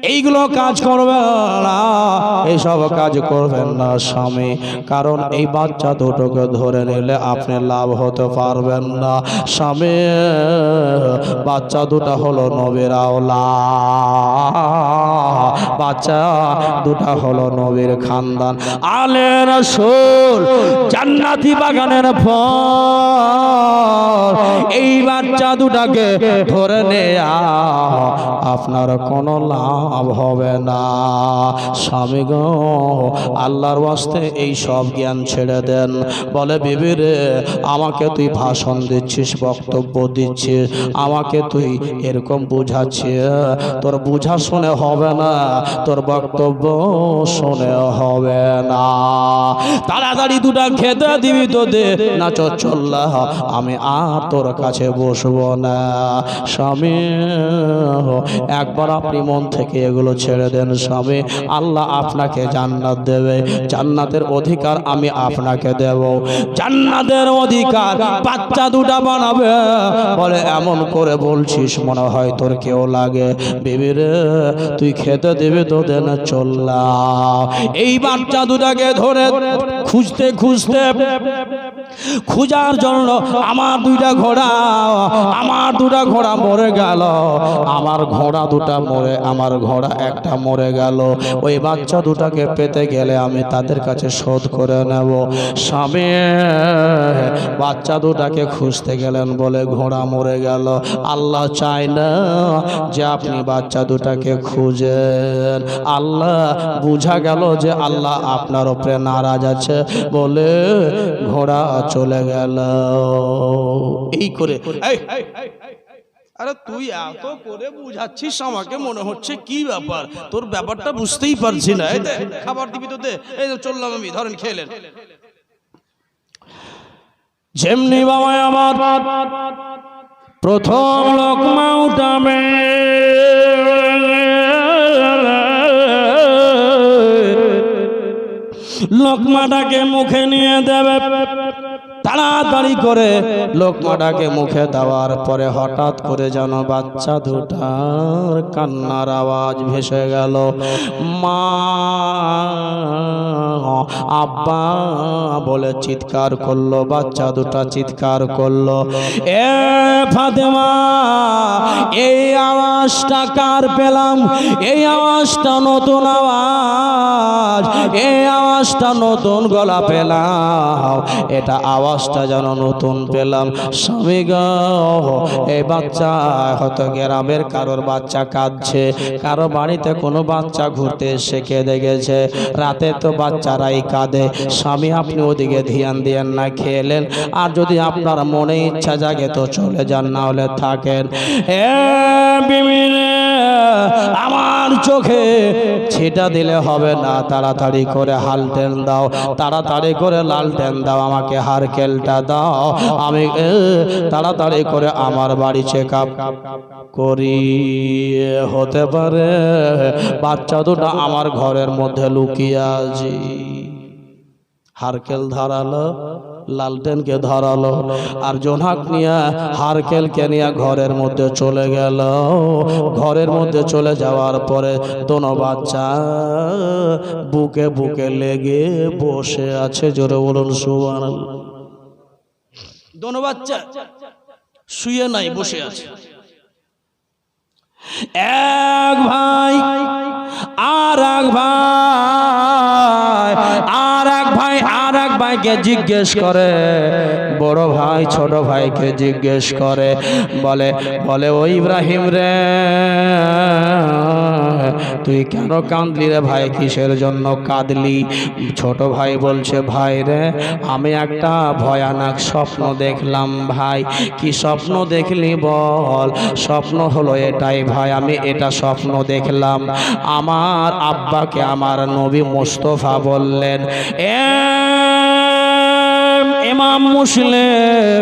এইগুলো কাজ করবেন না, এইসব কাজ করবেন না স্বামী, কারণ এই বাচ্চা দুটোকে ধরে নিলে আপনি লাভ হতে পারবেন না স্বামী। বাচ্চা দুটা হলো নবীর আওলাদ, বাচ্চা দুটা হলো নবীর খানদান, আলে রাসূল, জান্নাতি বাগানের ফল। এই বাচ্চা দুটাকে ধরে নেয়া আপনার কোনো লাভ হবে না স্বামী গো। আল্লাহর ওয়াস্তে এই সব জ্ঞান ছেড়ে দেন। বলে বিবি রে, আমাকে তুই ভাষণ দিচ্ছিস, বক্তব্য দিচ্ছিস, আমাকে তুই এরকম বুঝাচ্ছিস, তোর বুঝা শুনে হবে না, তোর বক্তব্য শুনে হবে না। তাড়াতাড়ি দুটা খেতে দিবি তো দে, না চল্লা, আমি আর তোর কাছে বসবো না স্বামী। একবার আপনি মন থেকে এগুলো ছেড়ে দেন স্বামী, আল্লাহ আপনাকে জান্নাত দেবে। জান্নাতের অধিকার আমি আপনাকে দেব, জান্নাতের অধিকার বাচ্চা দুটা বানাবে। বলে এমন করে বলছিস মনে হয় তোর কেউ লাগে। বিবি রে, তুই খেতে দিবি তো দে, না চল্লা। এই বাচ্চা দুটাকে ধরে খুঁজতে খুঁজতে, খুঁজার জন্য আমার দুটা ঘোড়া মরে গেল, আমার ঘোড়া দুটা মরে, আমার ঘোড়া একটা মরে গেল। ওই বাচ্চা দুটাকে পেতে গেলে আমি তাদের কাছে শোধ করে নেব স্বামী। বাচ্চা দুটাকে খুঁজতে গেলেন, বলে ঘোড়া মরে গেল। আল্লাহ চায় না যে আপনি বাচ্চা দুটাকে খুঁজেন। আল্লাহ বুঝা গেল যে আল্লাহ আপনার উপরে নারাজ আছে, বলে ঘোড়া চলে গেল। এই করে আরে তুই এত করে বুঝাচ্ছিস আমাকে, মনে হচ্ছে কি ব্যাপার, তোর ব্যাপারটা বুঝতেই পারছি না। এই দে খাবার দিবি তো দে, এই চললাম আমি, ধরেন খেলেন। যেমনি বাবা আমার প্রথম লোকমা উঠাবে, লোকমাটাকে মুখে নিয়ে দেবে, তাড়াতাড়ি করে লোকমাটাকে মুখে দেওয়ার পরে হঠাৎ করে যেন বাচ্চা দুটার কান্নার আওয়াজ ভেসে গেল। মা, আব্বা বলে চিৎকার করলো, বাচ্চা দুটা চিৎকার করলো। এ ফাতেমা, এই আওয়াজটা কার পেলাম? এই আওয়াজটা নতুন আওয়াজ, এই আওয়াজটা নতুন গলা পেলাম, এটা আওয়াজটা যেন নতুন পেলাম স্বামী গো। এই বাচ্চা হয়তো গ্রামের কারোর বাচ্চা কাঁদছে, কারো বাড়িতে কোনো বাচ্চা ঘুরতে এসে কেঁদে গেছে, রাতে তো বাচ্চারাই কাঁদে স্বামী। আপনি ওদিকে ধ্যান দিয়েন না, খেলেন। আর যদি আপনার মনে ইচ্ছা জাগে তো চলে যান, না হলে থাকেন। আমার চোখে ছিটা দিলে হবে না, তাড়াতাড়ি করে হালটেন দাও, তাড়াতাড়ি করে লালটেন দাও, আমাকে হারকেলটা দাও, আমি তাড়াতাড়ি করে আমার বাড়ি চেক আপ করি। হতে পারে বাচ্চা দুটো আমার ঘরের মধ্যে লুকিয়ে আছে। হারকেল ধরালো, লালটেনকে ধরালো, আর জোনাক নিয়ে হারকেলকে নিয়ে ঘরের মধ্যে চলে গেল। ঘরের মধ্যে চলে যাওয়ার পরে দোনো বাচ্চা বুকে বুকে লেগে বসে আছে। জোরে বলুন সুবহানাল্লাহ। দোনো বাচ্চা শুয়ে নাই, বসে আছে। এক ভাই আর এক ভাই, আর এক ভাই আর এক ভাইকে জিজ্ঞেস করে, বড় ভাই ছোট ভাইকে জিজ্ঞেস করে, বলে বলে ও ইব্রাহিম রে, তুই কেন কাঁদলি রে ভাই? কিসের জন্য কাঁদলি? ছোট ভাই বলছে, ভাই রে, আমি একটা ভয়ানক স্বপ্ন দেখলাম ভাই। কি স্বপ্ন দেখলি বল? স্বপ্ন হলো এটাই ভাই, আমি এটা স্বপ্ন দেখলাম, আমার আব্বাকে আমার নবী মুস্তাফা বললেন, ইমাম মুসলিম,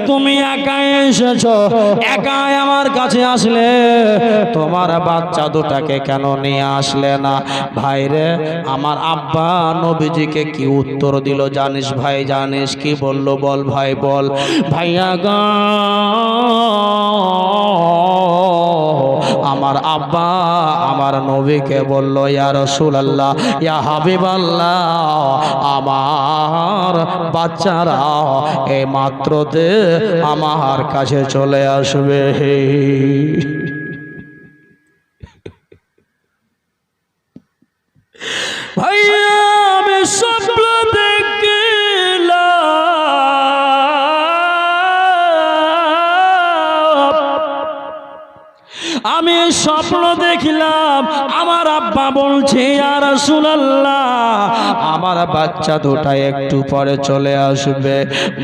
তুমি একাই এসেছো, একাই আমার কাছে আসলে, তোমার বাচ্চা দুটাকে কেন নিয়ে আসলে না? ভাই রে, আমার আব্বা নবীজিকে কি উত্তর দিল জানিস ভাই? জানিস কি বলল? বল ভাই বল। ভাইয়া গো, আমার আমার আব্বা আমার নবীকে বলল, ইয়া রাসূলুল্লাহ, ইয়া হাবিবাল্লাহ, আমার বাচ্চারা এই মাত্রতে আমার কাছে চলে আসবে। ভাইয়া আমি স্বপ্ন আমি স্বপ্ন দেখলাম আমার আব্বা বলছে, ইয়া রাসূলুল্লাহ, আমার বাচ্চা দুটা একটু পরে চলে আসবে।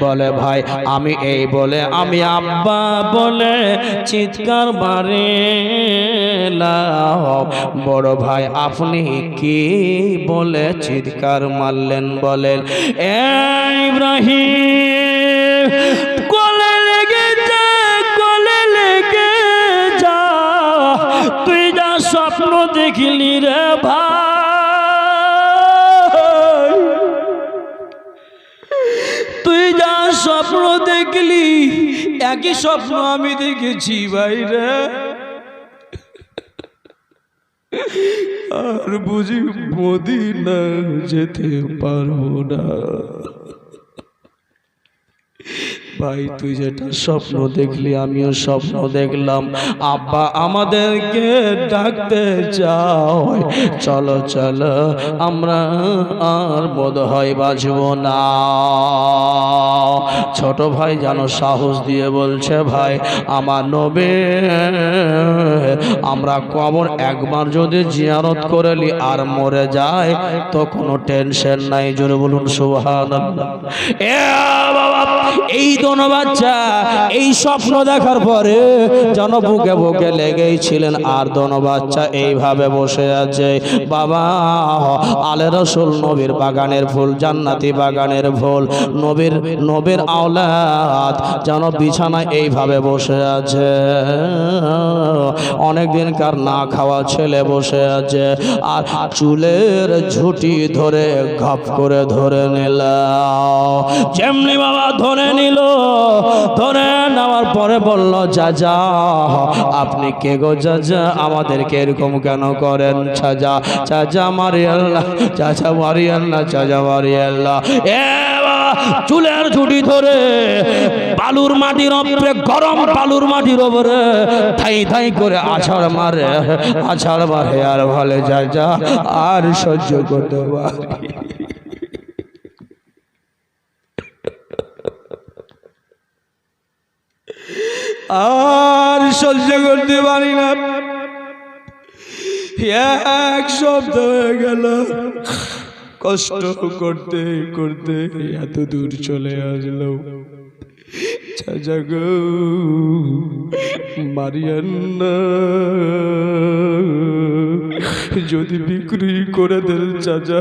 বলে ভাই আমি এই বলে আমি আব্বা বলে চিৎকার মারলাম। বড় ভাই আপনি কি বলে চিৎকার মারলেন? বলেন, এ ইব্রাহিম, কোলে লেগে যা, কোলে লেগে যা, তুই যা স্বপ্ন দেখলি রে ভাই, তুই যা স্বপ্ন দেখলি একই স্বপ্ন আমি দেখেছি ভাই রে। আর বুঝি মদিনা যেতে পারবো না। ভাই তুই যেটা স্বপ্ন দেখলি আমিও স্বপ্ন দেখলাম। আব্বা আমাদেরকে ডাকতে চাও, চলো চলো আমরা আর বোধ হয় বাঁচব না। ছোট ভাই যেন সাহস দিয়ে বলছে, ভাই আমার নবী, আমরা কবর একবার যদি জিয়ারত করে নি আর মরে যায় তো কোনো টেনশন নাই। জোরে বলুন সুবহানাল্লাহ। এ বাবা, এই দোনো বাচ্চা এই স্বপ্ন দেখার পরে যেন বুকে বুকে লেগেই ছিলেন। আর দোনো বাচ্চা এইভাবে বসে আছে। বাবা আলে রাসূল নবীর বাগানের ফুল, জান্নাতি বাগানের ফুল, নবীর আওলাদ যেন বিছানায় এইভাবে বসে আছে। অনেকদিনকার না খাওয়া ছেলে বসে আছে আর চুলের ঝুঁটি ধরে ঘপ করে ধরে নিল। যেমনি বাবা ধরে নিল, ধরে নেওয়ার পরে বলল, চাচা আপনি কে গো চাচা, আমাদেরকে এরকম কেন করেন? চাচা চাচা মারিয়াল্লাহ, চাচা মারিয়াল্লাহ, চাচা মারিয়াল্লাহ। এ চুলের ছুটি ধরে বালুর মাটির উপরে, গরম বালুর মাটির উপরে থাই থাই করে আছাড় মারে, আছাড় মারে। আর বলে, চাচা আর সহ্য করতে পারি, আর সহ্য করতে পারি না। এক সপ্তাহ হয়ে গেল কষ্ট করতে করতে এত দূর চলে আসলো। চাচা গো মারিয়ান না, যদি বিক্রি করে দেন চাচা,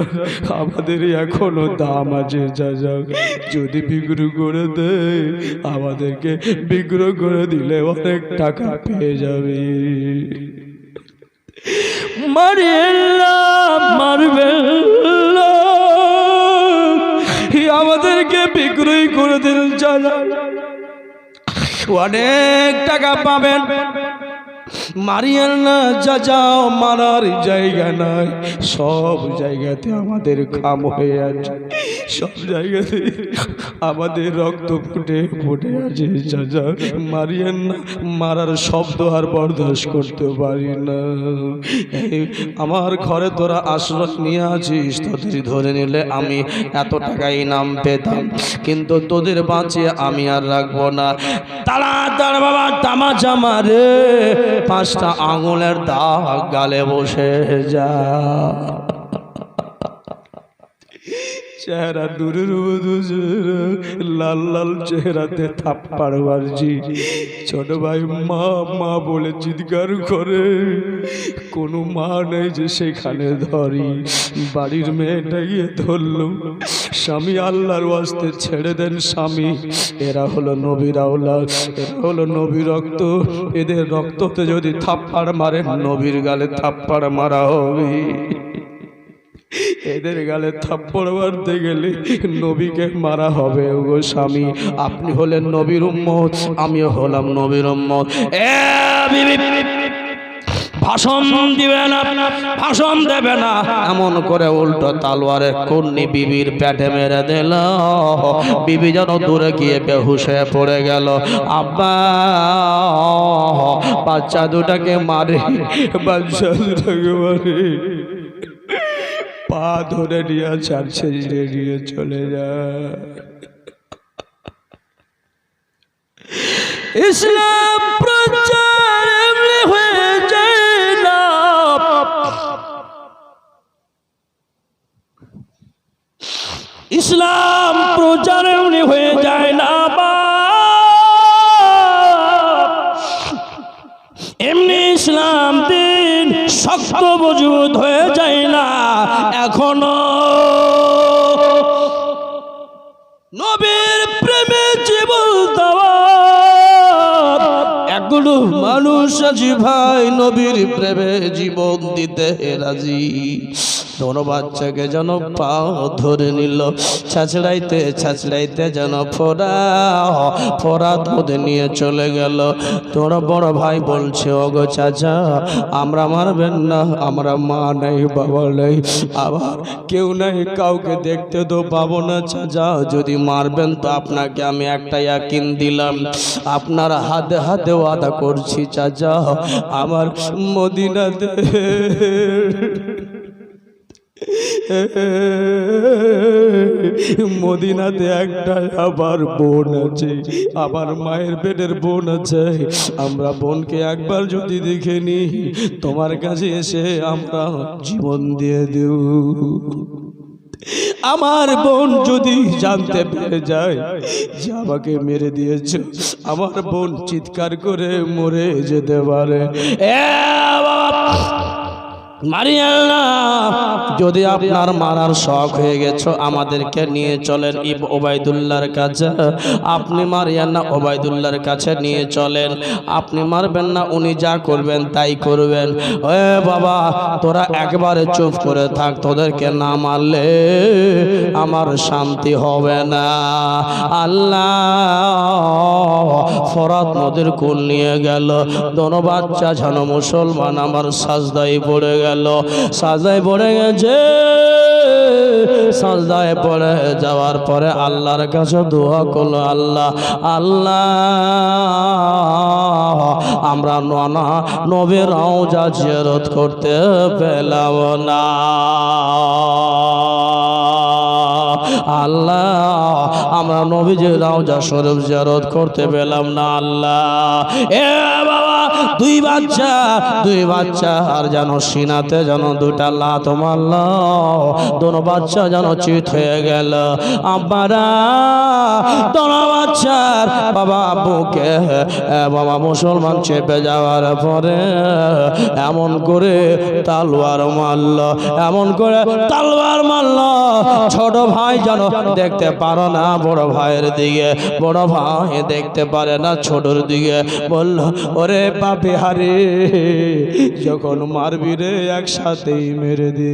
আমাদের এখনো দাম আছে চাচা, যদি বিক্রি করে দে আমাদেরকে বিক্রি করে দিলে অনেক টাকা পেয়ে যাবে। মারবে আমাদেরকে বিক্রি করে দিন চাচা, অনেক টাকা পাবেন। মারিয়েন না চাচা, মারার জায়গা নাই, সব জায়গাতে আমাদের খাম হয়ে আছে, সব জায়গাতে আমাদের রক্ত ফুটে ফুটে আছে চাচা, মারিয়েন না, মারার শব্দ আর বরদাস্ত করতে পারি না। আমার ঘরে তোরা আশ্রয় নিয়ে আছিস, তোদের ধরে নিলে আমি এত টাকা ইনাম পেতাম, কিন্তু তোদের বাঁচিয়ে আমি আর রাখবো না। তাড়াতাড়ি বাবা তামাচা মারে, 5টা আঙুলের দাগ গালে বসে যা। চেহারা দূরের লাল লাল চেহারাতে থাপ্পড় বাজছি। ছোট ভাই মা মা বলে চিৎকার করে, কোনো মা নেই যে সেখানে ধরি। বাড়ির মেয়েটা গিয়ে ধরল। স্বামী আল্লাহর ওয়াস্তে ছেড়ে দেন স্বামী, এরা হলো নবীর আওলাদ, এরা হলো নবীর রক্ত, এদের রক্ততে যদি থাপ্পড় মারেন নবীর গালে থাপ্পড় মারা হবে। এদের গালে থাপ্পড় মারতে গেলে নবীকে মারা হবে। ওগো স্বামী, আপনি হলেন নবীর উম্মত, আমিও হলাম নবীর উম্মত। ভাষণ দিবে না, ভাষণ দেবে না, এমন করে উল্টো তালোয়ারের কন্নি বিবির পেটে মেরে দিল। বিবি যেন দূরে গিয়ে বেহুশ হয়ে পড়ে গেল। আব্বা বাচ্চা দুটাকে মারে, বাচ্চা দুটাকে মারে, পা ধরে নিয়ে চারছে নিয়ে চলে যায়। ইসলাম প্রচার এমনি হয়ে যায় না, ইসলাম প্রচার এমনি হয়ে যায় না, এমনি ইসলাম দিন শক্ত মজবুত হয়ে যায় না। এখনো নবীর প্রেমে জীবন দেওয়া এগুলো মানুষ আজি ভাই নবীর প্রেমে জীবন দিতে রাজি। দোনো বাচ্চাকে যেন পা ধরে নিল, ছাছড়াইতে ছাছড়াইতে যেন ফোরাত মধ্যে নিয়ে চলে গেল। তোর বড় ভাই বলছে, ওগো চাচা আমরা মারবেন না, আমরা মা নেই বাবা নেই, আবার কেউ নাই, কাউকে দেখতে তো পাবো না চাচা, যদি মারবেন তো আপনাকে আমি একটা ইয়াকিন দিলাম, আপনার হাতে হাতে ওয়াদা করছি চাচা, আমার মদিনাতে মদিনাতে একটা আবার বোন আছে, আবার মায়ের পেটের বোন আছে, আমরা বোনকে একবার যদি দেখে নি তোমার কাছে এসে আমরা জীবন দিয়ে দেব। আমার বোন যদি জানতে পেরে যায় যে আমাকে মেরে দিয়েছ, আমার বোন চিৎকার করে মরে যেতে পারে। মারিয়া না, যদি আপনার মারার শখ হয়ে গেছো আমাদেরকে নিয়ে চলেন ওবাইদুল্লাহর কাছে, আপনি মারিয়ান না ওবাইদুল্লাহর কাছে নিয়ে চলেন, আপনি মারবেন না, উনি যা করবেন তাই করবেন। এ বাবা তোরা একবারে চুপ করে থাক, তোদেরকে না মারলে আমার শান্তি হবে না। আল্লাহ ফরাত নদীর কোল নিয়ে গেল, দোনো বাচ্চা যেন মুসলমান আমার সাজদায় পড়ে গেল, সাজদায় পড়ে গেছে। সাজদায় পড়ে যাওয়ার পরে আল্লাহর কাছে দোয়া করলো, আল্লাহ আল্লাহ আমরা নবীর রওজা জিয়ারত করতে পেলাম না, আল্লাহ আমরা নবীজির রওজা শরীফ জিয়ারত করতে পেলাম না। আল্লাহ এ বাবা দুই বাচ্চা আর যেন সিনাতে যেন দুটা লাত মারল, দোনো বাচ্চা যেন চিত হয়ে গেল। আব্বারা দোনো বাচ্চার বাবা বুকে বাবা মুসলমান চেপে যাওয়ার পরে এমন করে তালোয়ার মারল, এমন করে তালোয়ার মারল, ছোট ভাই যেন দেখতে পারো না বড় ভাইয়ের দিকে, বড় ভাই দেখতে পারে না ছোটর দিকে, বলল ওরে বাপি হারে যখন মারবি রে একসাথেই মেরে দে।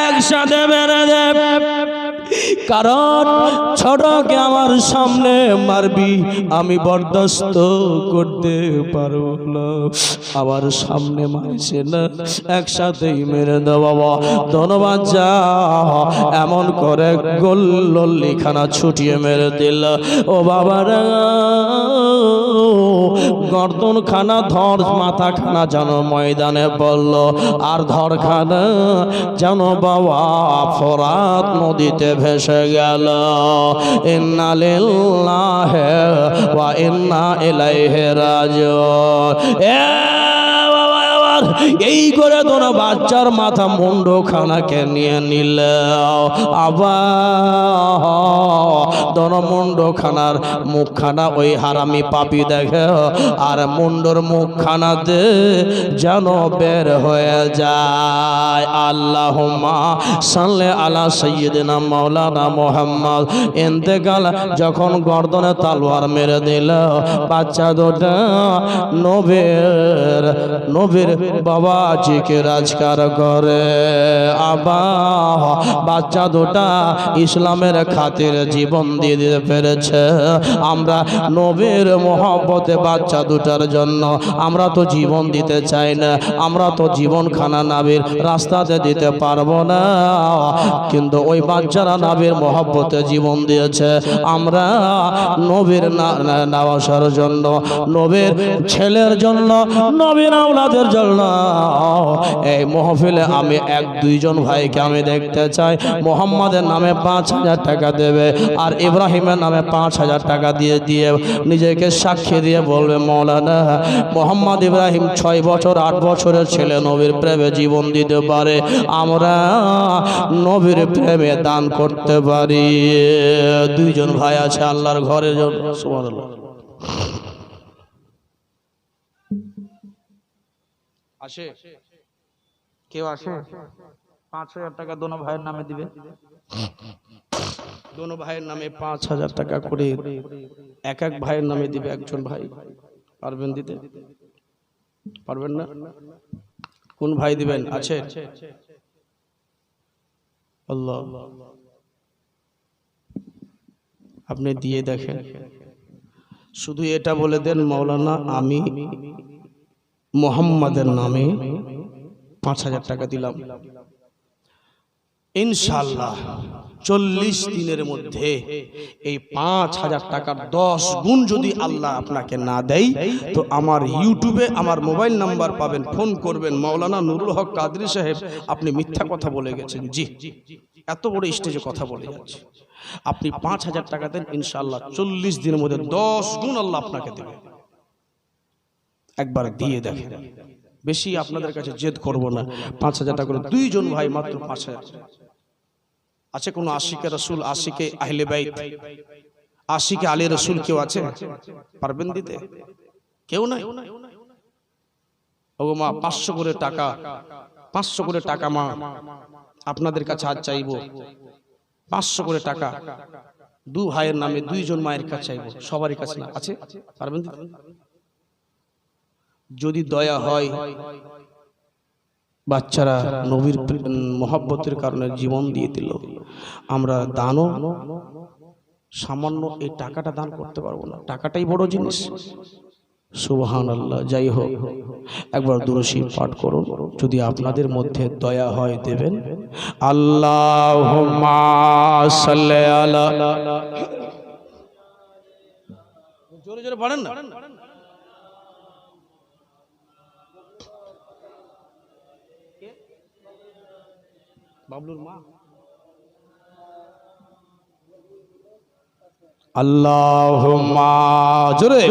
একসাথে মেরে দে, কারণ ছোটকে আমার সামনে মারবি আমি বরদাস্ত করতে পারবো না, আমার সামনে মারছে না, একসাথেই মেরে দে বাবা। ধন্যবাদ যা এমন করে গোল্লিখানা ছুটিয়ে মেরে দিল। ও বাবারা গর্দন খানা ধর মাথা খানা যেন ময়দানে বলল, আর ধর খানা যেন বাবা ফরাত নদীতে ভেসে গেল। ইন্না লিল্লাহি ওয়া ইন্না ইলাইহি রাজিউন। এই করে দোনো বাচ্চার মাথা মুন্ড খানাকে নিয়ে নিল, আবার দোনো মুন্ড খানার মুখখানা ওই হারামি পাপি দেখে, আর মুন্ডর মুখখানাতে যেন বের হয়ে যায়। আল্লাহুম্মা সাল্লি আলা সাইয়্যিদিনা মাওলানা মুহাম্মদ। ইন্তেকাল যখন গর্দনে তালোয়ার মেরে দিল, বাচ্চা দুটা নবীর বাবাজিকে রাজকার করে। আবা বাচ্চা দুটা ইসলামের খাতির জীবন দিয়ে দিতে পেরেছে। আমরা নবীর মহব্বতে বাচ্চা দুটার জন্য আমরা তো জীবন দিতে চাই না, আমরা তো জীবন খানা নবীর রাস্তাতে দিতে পারবো না, কিন্তু ওই বাচ্চারা নবীর মহব্বতে জীবন দিয়েছে। আমরা নবীর নওয়াসার জন্য, নবীর ছেলের জন্য, নবীর আওলাদের জন্য এই মাহফিলে আমি এক দুইজন ভাইকে আমি দেখতে চাই। মোহাম্মদের নামে 5,000 টাকা দেবে আর ইব্রাহিমের নামে 5,000 টাকা দিয়ে নিজেকে সাক্ষী দিয়ে বলবে, মৌলানা মোহাম্মদ ইব্রাহিম 6 বছর 8 বছরের ছেলে নবীর প্রেমে জীবন দিতে পারে, আমরা নবীর প্রেমে দান করতে পারি। দুইজন ভাই আছে আল্লাহর ঘরের জন্য। সুবহানাল্লাহ। আসে কেউ আসে? 5,000 টাকা দোনো ভাইয়ের নামে দিবে। দোনো ভাইয়ের নামে 5,000 টাকা করে এক এক ভাইয়ের নামে দিবে। একজন ভাই পারবেন দিতে? পারবেন না? কোন ভাই দিবেন? আছে? আল্লাহ, আপনি দিয়ে দেখেন। শুধু এটা বলে দেন, মাওলানা আমি মোহাম্মদের নামে 5,000 টাকা দিলাম। ইনশাআল্লাহ 40 দিনের মধ্যে এই 5,000 টাকার 10 গুণ যদি আল্লাহ আপনাকে না দেয়, তো আমার ইউটিউবে আমার মোবাইল নাম্বার পাবেন, ফোন করবেন, মাওলানা নুরুল হক কাদরি সাহেব আপনি মিথ্যা কথা বলে গেছেন। জি, এত বড় স্টেজে কথা বলে যাচ্ছে। আপনি 5,000 টাকা দেন, ইনশাআল্লাহ 40 দিনের মধ্যে 10 গুণ আল্লাহ আপনাকে দেবে। একবার দিয়ে দেখেন। বেশি আপনাদের কাছে জেদ করব না। 5,000 টাকা করে দুইজন ভাই মাত্র 5,000। আছে কোন আশিকে রাসূল, আশিকে আহলে বাইত, আশিকে আলী রাসূল কেউ আছে? পারবেন দিতে? কেউ নাই। ওগো মা, 500 করে টাকা, 500 করে টাকা মা আপনাদের কাছে আজ চাইবো। 500 করে টাকা দু ভাইয়ের নামে, দুইজন মায়ের কাছে চাইবো। সবারই কাছে না আছে? পারবেন দিতে? যদি দয়া হয়, বাচ্চারা নবীর মহব্বতের কারণে জীবন দিয়ে দিল, আমরা দানও সামান্য এই টাকাটা দান করতে পারবো না। টাকাটাই বড় জিনিস। সুবহানাল্লাহ। যাই হোক, একবার দুরূদ শরীফ পাঠ করুন। যদি আপনাদের মধ্যে দয়া হয় দেবেন। আল্লাহুম্মা সাল্লি আলা, জোরে জোরে পড়েন না। বাবলুর মা। আল্লাহুম্মা, জোরে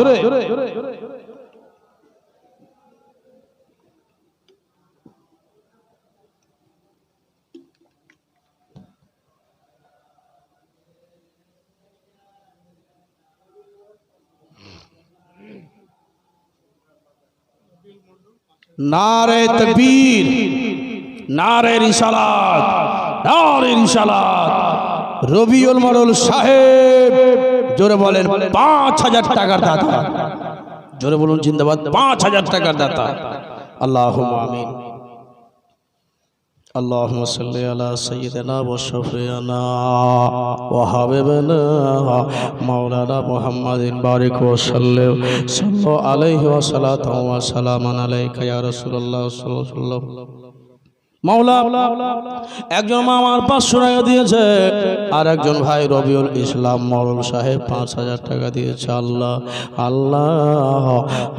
নারে তাকবীর, নারে রিসালাত, নারে রিসালাত। রবিউল মডল সাহেব জোরে বলেন 5,000 টাকার দাতা। জোরে বলুন জিন্দাবাদ। 5,000 টাকার দাতা। আল্লাহুম্মা আমিন। اللهم صل على سيدنا وشفيعنا وحبيبنا مولانا محمد بارك وسلم صلى عليه وصلاة وسلام عليك يا رسول الله صلى الله عليه وسلم। মাওলা, একজন মা আমার 500 টাকা দিয়েছে, আর একজন ভাই রবিউল ইসলাম মরল সাহেব 5,000 টাকা দিয়েছে। আল্লাহ আল্লাহ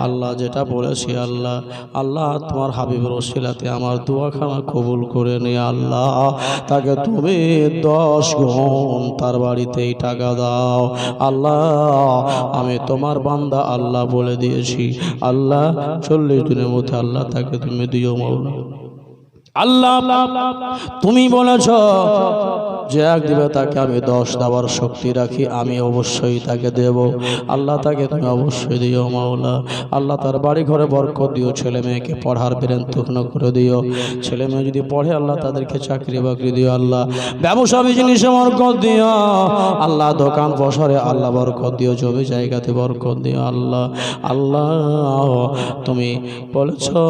আল্লাহ, যেটা বলেছি আল্লাহ আল্লাহ, তোমার হাবিবের ওসিলাতে আমার দোয়াখানা কবুল করে নে আল্লাহ। তাকে তুমি 10 গুণ তার বাড়িতেই টাকা দাও আল্লাহ। আমি তোমার বান্দা আল্লাহ বলে দিয়েছি আল্লাহ, 40 দিনের মধ্যে আল্লাহ তাকে তুমি দিও মাওলা। আল্লাহ তুমি বলেছো যে এক দিবে তাকে আমি 10 দেওয়ার শক্তি রাখি, আমি অবশ্যই তাকে দেব। আল্লাহ তাকে তুমি অবশ্যই দিও মাওলা। আল্লাহ তার বাড়ি ঘরে বরকত দিও, ছেলে মেয়েকে পড়ার ব্রেন তৈরি করে দিও। ছেলে মেয়ে যদি পড়ে আল্লাহ তাদেরকে চাকরি বাকরি দিও। আল্লাহ ব্যবসা বিজনেসে বরকত দিও। আল্লাহ দোকান বসরে আল্লাহ বরকত দিও, জমি জায়গাতে বরকত দিও। আল্লাহ আল্লাহ তুমি বলেছো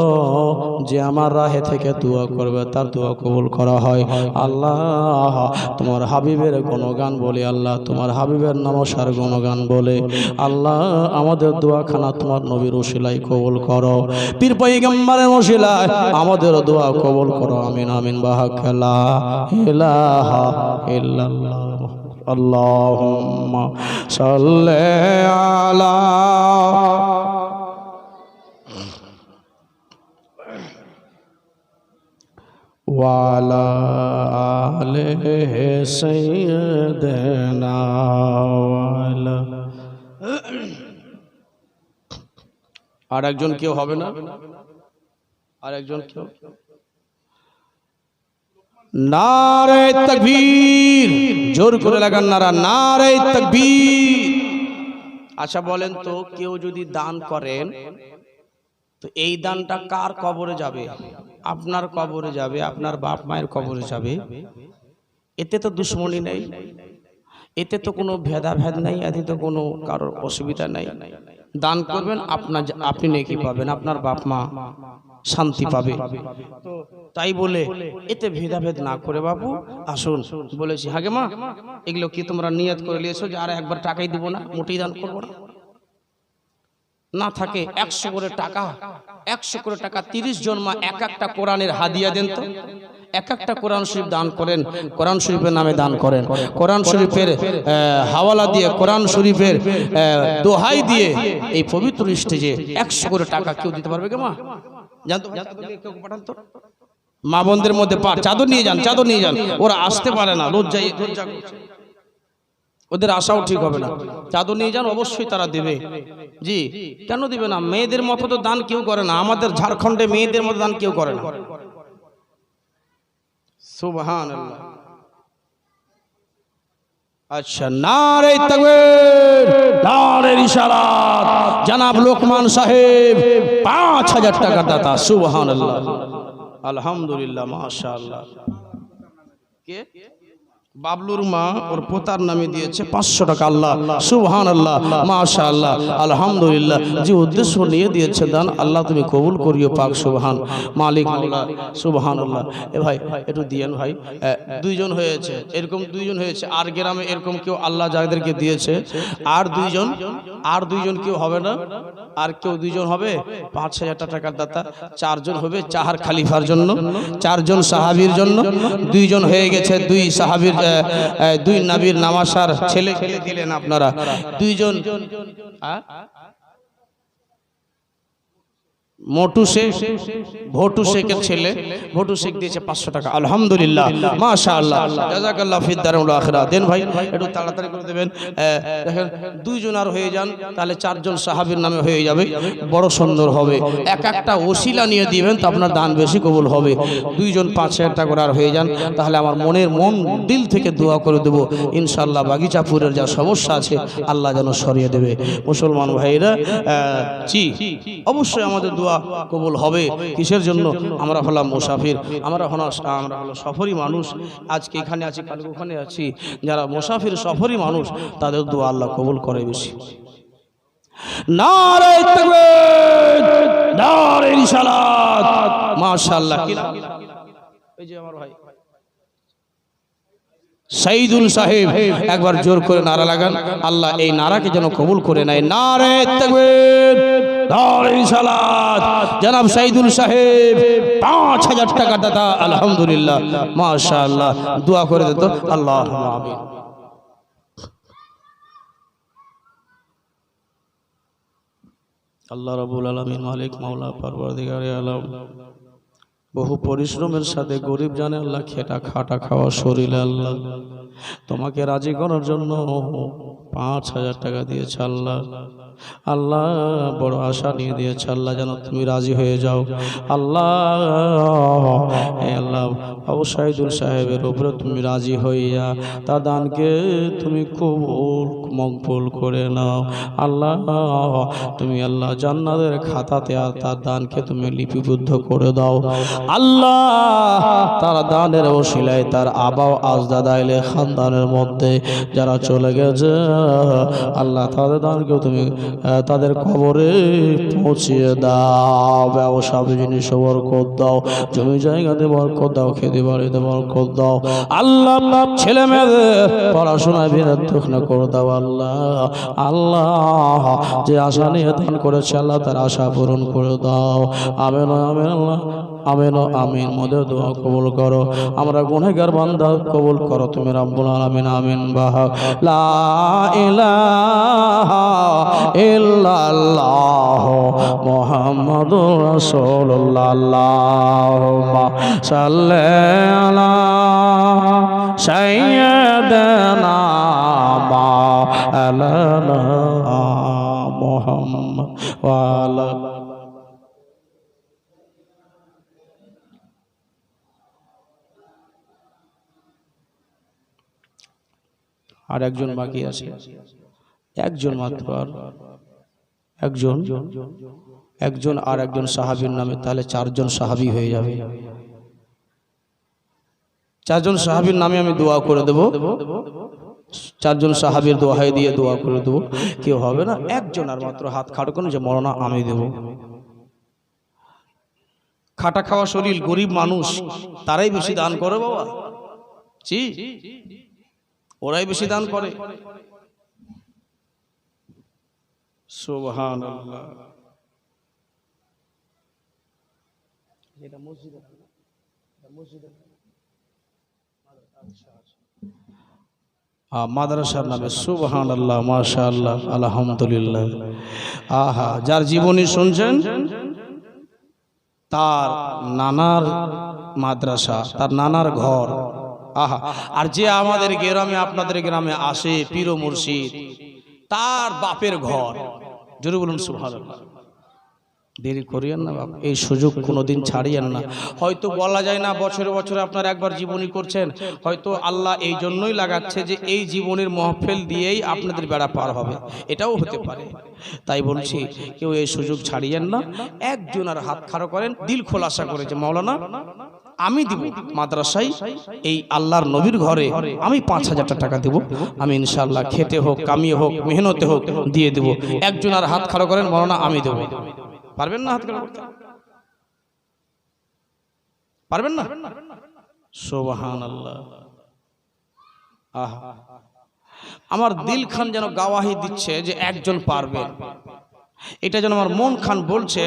যে আমার রাহে থেকে দোয়া করবে তার দোয়া কবুল করা হয়। আল্লাহ তোমার হাবিবের গুণগান বলে, আল্লাহ তোমার হাবিবের নমস্কার গুণগান বলে আল্লাহ আমাদের দোয়াখানা তোমার নবীর ওসিলায় কবুল করো, পীর পয়গম্বরের ওসিলায় আমাদের দোয়া কবুল করো। আমিন আমিন। বাহাক লা ইলাহা ইল্লাল্লাহ। আল্লাহুম্মা সাল্লি আলা ওয়ালা আলে সাইয়্যিদিনা ওয়ালা। আর একজন কেউ হবে না? আর একজন কেউ? নারে তাকবীর, জোর করে লাগান নারা, নারে তাকবীর। আচ্ছা বলেন তো, কেউ যদি দান করেন তো এই দানটা কার কবরে যাবে? আপনার কবরে যাবে, আপনার বাপ মায়ের কবরে যাবে। এতে তো দুশ্মনী নেই, এতে তো কোনো ভেদাভেদ নেই, এতে তো কোনো কারোর অসুবিধা নেই। দান করবেন, আপনি নেকি পাবেন, আপনার বাপ মা শান্তি পাবে। তো তাই বলে এতে ভেদাভেদ না করে বাবু আসুন, বলেছি হাগে মা এগুলো কি তোমরা নিয়ত করে নিয়েছো যে আর একবার টাকাই দিব না, মোটেই দান করবো না? না থাকে 100 করে টাকা, 100 করে টাকা 30 জন মা এক একটা কোরআনের হাদিয়া দেন তো। এক একটা কোরআন শরীফ দান করেন, কোরআন শরীফের নামে দান করেন, কোরআন শরীফের হাওয়ালা দিয়ে, কোরআন শরীফের দোহাই দিয়ে এই পবিত্র স্টেজে 100 করে টাকা কেউ দিতে পারবে কে মা? জানতো কেউ পাঠান তো মা বোনদের মধ্যে চাদর নিয়ে যান, চাদর নিয়ে যান। ওরা আসতে পারে না, লজ্জা করছে, ওদের আশাও ঠিক হবে না। চাদর নিয়ে যান, অবশ্যই তারা দেবে। জি কেন দিবে না? মেয়েদের মতো তো দান কেউ করে না, আমাদের ঝাড়খণ্ডে মেয়েদের মতো দান কেউ করে না। সুবহানাল্লাহ। আচ্ছা, নারে তাকবীর, নারে রিসালাত। জনাব লোকমান সাহেব 5000 টাকা দাতা। সুবহানাল্লাহ, আলহামদুলিল্লাহ, মাশাআল্লাহ। কে? বাবলুর মা ওর পোতার নামে দিয়েছে 500 টাকা। আল্লাহ সুবহানাল্লাহ, মাশাআল্লাহ, আলহামদুলিল্লাহ। যে উদ্দেশ্য নিয়ে দিয়েছে দান, আল্লাহ তুমি কবুল করিও পাক। সুবহান মালিক মাওলা, সুবহানাল্লাহ। এ ভাই একটু দিয়েন ভাই। দুইজন হয়েছে, এরকম দুইজন হয়েছে। আর গ্রামে এরকম কেউ আল্লাহ যাদেরকে দিয়েছে আর দুইজন কেউ হবে না? আর কেউ দুইজন হবে 5000 টাকার দাতা। 4 জন হবে চাহার খালিফার জন্য, 4 জন সাহাবীর জন্য। 2 জন হয়ে গেছে, 2 সাহাবীর, 2 নবীর নামাসার ছেলে খেলে দিলেন আপনারা। 2 জন মোটু শেখ, ভোটু শেখের ছেলে, ভোটু শেখ দিয়েছে 500 টাকা। আলহামদুলিল্লাহ, মাশাআল্লাহ, জাযাকাল্লাহ ফিদ দারুল আখিরাহ। দেন ভাই একটু তাড়াতাড়ি করে দেবেন। দেখেন 2 জন আর হয়ে যান, তাহলে 4 জন সাহাবীর নামে হয়ে যাবে, বড় সুন্দর হবে। এক একটা ওসিলা নিয়ে দিবেন তো আপনার দান বেশি কবুল হবে। 2 জন 5000 টাকা করে আর হয়ে যান, তাহলে আমার মন দিল থেকে দোয়া করে দেব ইনশাআল্লাহ। বাগিচাপুরের যা সমস্যা আছে আল্লাহ যেন সরিয়ে দেবে। মুসলমান ভাইরা, জি অবশ্যই আমাদের দোয়া কবুল হবে। কিসের জন্য? আমরা হলাম মুসাফির, আমরা হলো সফরি মানুষ। আজকে এখানে আছি, কালকে ওখানে আছি। যারা মুসাফির সফরি মানুষ তাদের দোয়া আল্লাহ কবুল করে বেশি। নারে তাকবীর, নারে রিসালাত, মাশাআল্লাহ। এই যে আমার ভাই সাইদুল সাহেব, একবার জোর করে নারা লাগান। আল্লাহ এই নারাকে যেন কবুল করে নেয়। নারে তাকবীর, নারে রিসালাত। জনাব সাইদুল সাহেব 5000 টাকা দাতা। আলহামদুলিল্লাহ, মাশাআল্লাহ। দোয়া করে দিত। আল্লাহুম্মা আমিন। আল্লাহ রাব্বুল আলামিন, মালিক মাওলা পরওয়ারদিগারে আলম, বহু পরিশ্রমের সাথে গরিব জানে আল্লাহ খাটা খাওয়া শরীরে আল্লাহ তোমাকে রাজি করার জন্য 5000 টাকা দিয়েছে। আল্লাহ আল্লাহ বড় আশা নিয়ে দিয়েছে, আল্লাহ যেন তুমি রাজি হয়ে যাও আল্লাহ। আল্লাহ আবু সাইদুল সাহেবের উপরে তুমি রাজি হইয়া তার দানকে তুমি কবুল মকবুল করে নাও আল্লাহ। তুমি আল্লাহ জান্নাতের খাতাতে আর তার দানকে তুমি লিপিবদ্ধ করে দাও আল্লাহ। তার দানের ওসিলায় তার আবাও আজদাদা এলে খানদানের মধ্যে যারা চলে গেছে আল্লাহ তাদের দানকেও তুমি তাদের কবরে পৌঁছিয়ে দাও। ব্যবসা জিনিস বরকত দাও, জমি জায়গাতে বরকত দাও, খেতে বাড়িতে বরকত দাও আল্লাহ। ছেলে মেয়েদের পড়াশোনায় বিরুদ্ধ না করে দাও আল্লাহ। আল্লাহ যে আশা নিয়ে দান করেছে আল্লাহ তার আশা পূরণ করে দাও। আমিন আমিন আল্লাহ আমিন আমিন। মোদের দোয়া কবুল করো, আমরা গুনাহগার বান্দা কবুল করো তুমি রব্বুল আলামিন। আমিন। বাহা লা ইলাহা ইল্লাল্লাহ মুহাম্মাদুর রাসূলুল্লাহ। আল্লাহুম্মা সাল্লি আলা সাইয়্যিদিনা মাওলানা মুহাম্মদ ওয়া আলা। আর একজন বাকি আছে, একজন মাত্র, আর একজন আর একজন সাহাবীর নামে, তাহলে চারজন সাহাবী হয়ে যাবে। চারজন সাহাবীর নামে আমি দোয়া করে দেব, চারজন সাহাবীর দোহাই দিয়ে দোয়া করে দেব। কেউ হবে না, একজন আর মাত্র হাত খাড়ো করুন যে মরনা আমি দেব। খাটা খাওয়া শরীর, গরিব মানুষ, তারাই বেশি দান করে বাবা, জি ওরাই বেশি দান করে। সুবহানাল্লাহ। এটা মসজিদ, মাদ্রাসার নামে। সুবহানাল্লাহ, মাশাআল্লাহ, আলহামদুলিল্লাহ। আহা, যার জীবনী শুনছেন তার নানার মাদ্রাসা, তার নানার ঘর। আহা, আর যে আমাদের গ্রামে আপনাদের গ্রামে আসে পীর ও মুর্শিদ, তার বাপের ঘর। জোরে বলুন সুবহানাল্লাহ। দেরি করিয়েন না বাপ, এই সুযোগ কোনোদিন ছাড়িয়েন না। হয়তো বলা যায় না বছরে বছরে আপনার একবার জীবনী করছেন, হয়তো আল্লাহ এই জন্যই লাগাচ্ছে যে এই জীবনের মহফিল দিয়েই আপনাদের বেড়া পার হবে, এটাও হতে পারে। তাই বলছি কেউ এই সুযোগ ছাড়িয়েন না। একজন আর হাত খাড়ো করেন, দিল খোলাসা করে যে মাওলানা আমি দিব মাদ্রাসায়, এই আল্লাহর নবীর ঘরে আমি ৫,০০০ টাকা দেব, আমি ইনশাআল্লাহ খেতে হোক কামিয়ে হোক মেহনতে হোক দিয়ে দেব। একজন আর হাত খাড়ো করেন, মাওলানা আমি দেব। পারবেন না হাত খাড়া করতে? পারবেন না? সুবহানাল্লাহ। আহা, আমার দিল খান যেন গাওয়াহি দিচ্ছে যে একজন পারবেন। এটা যেন আমার মন খান বলছে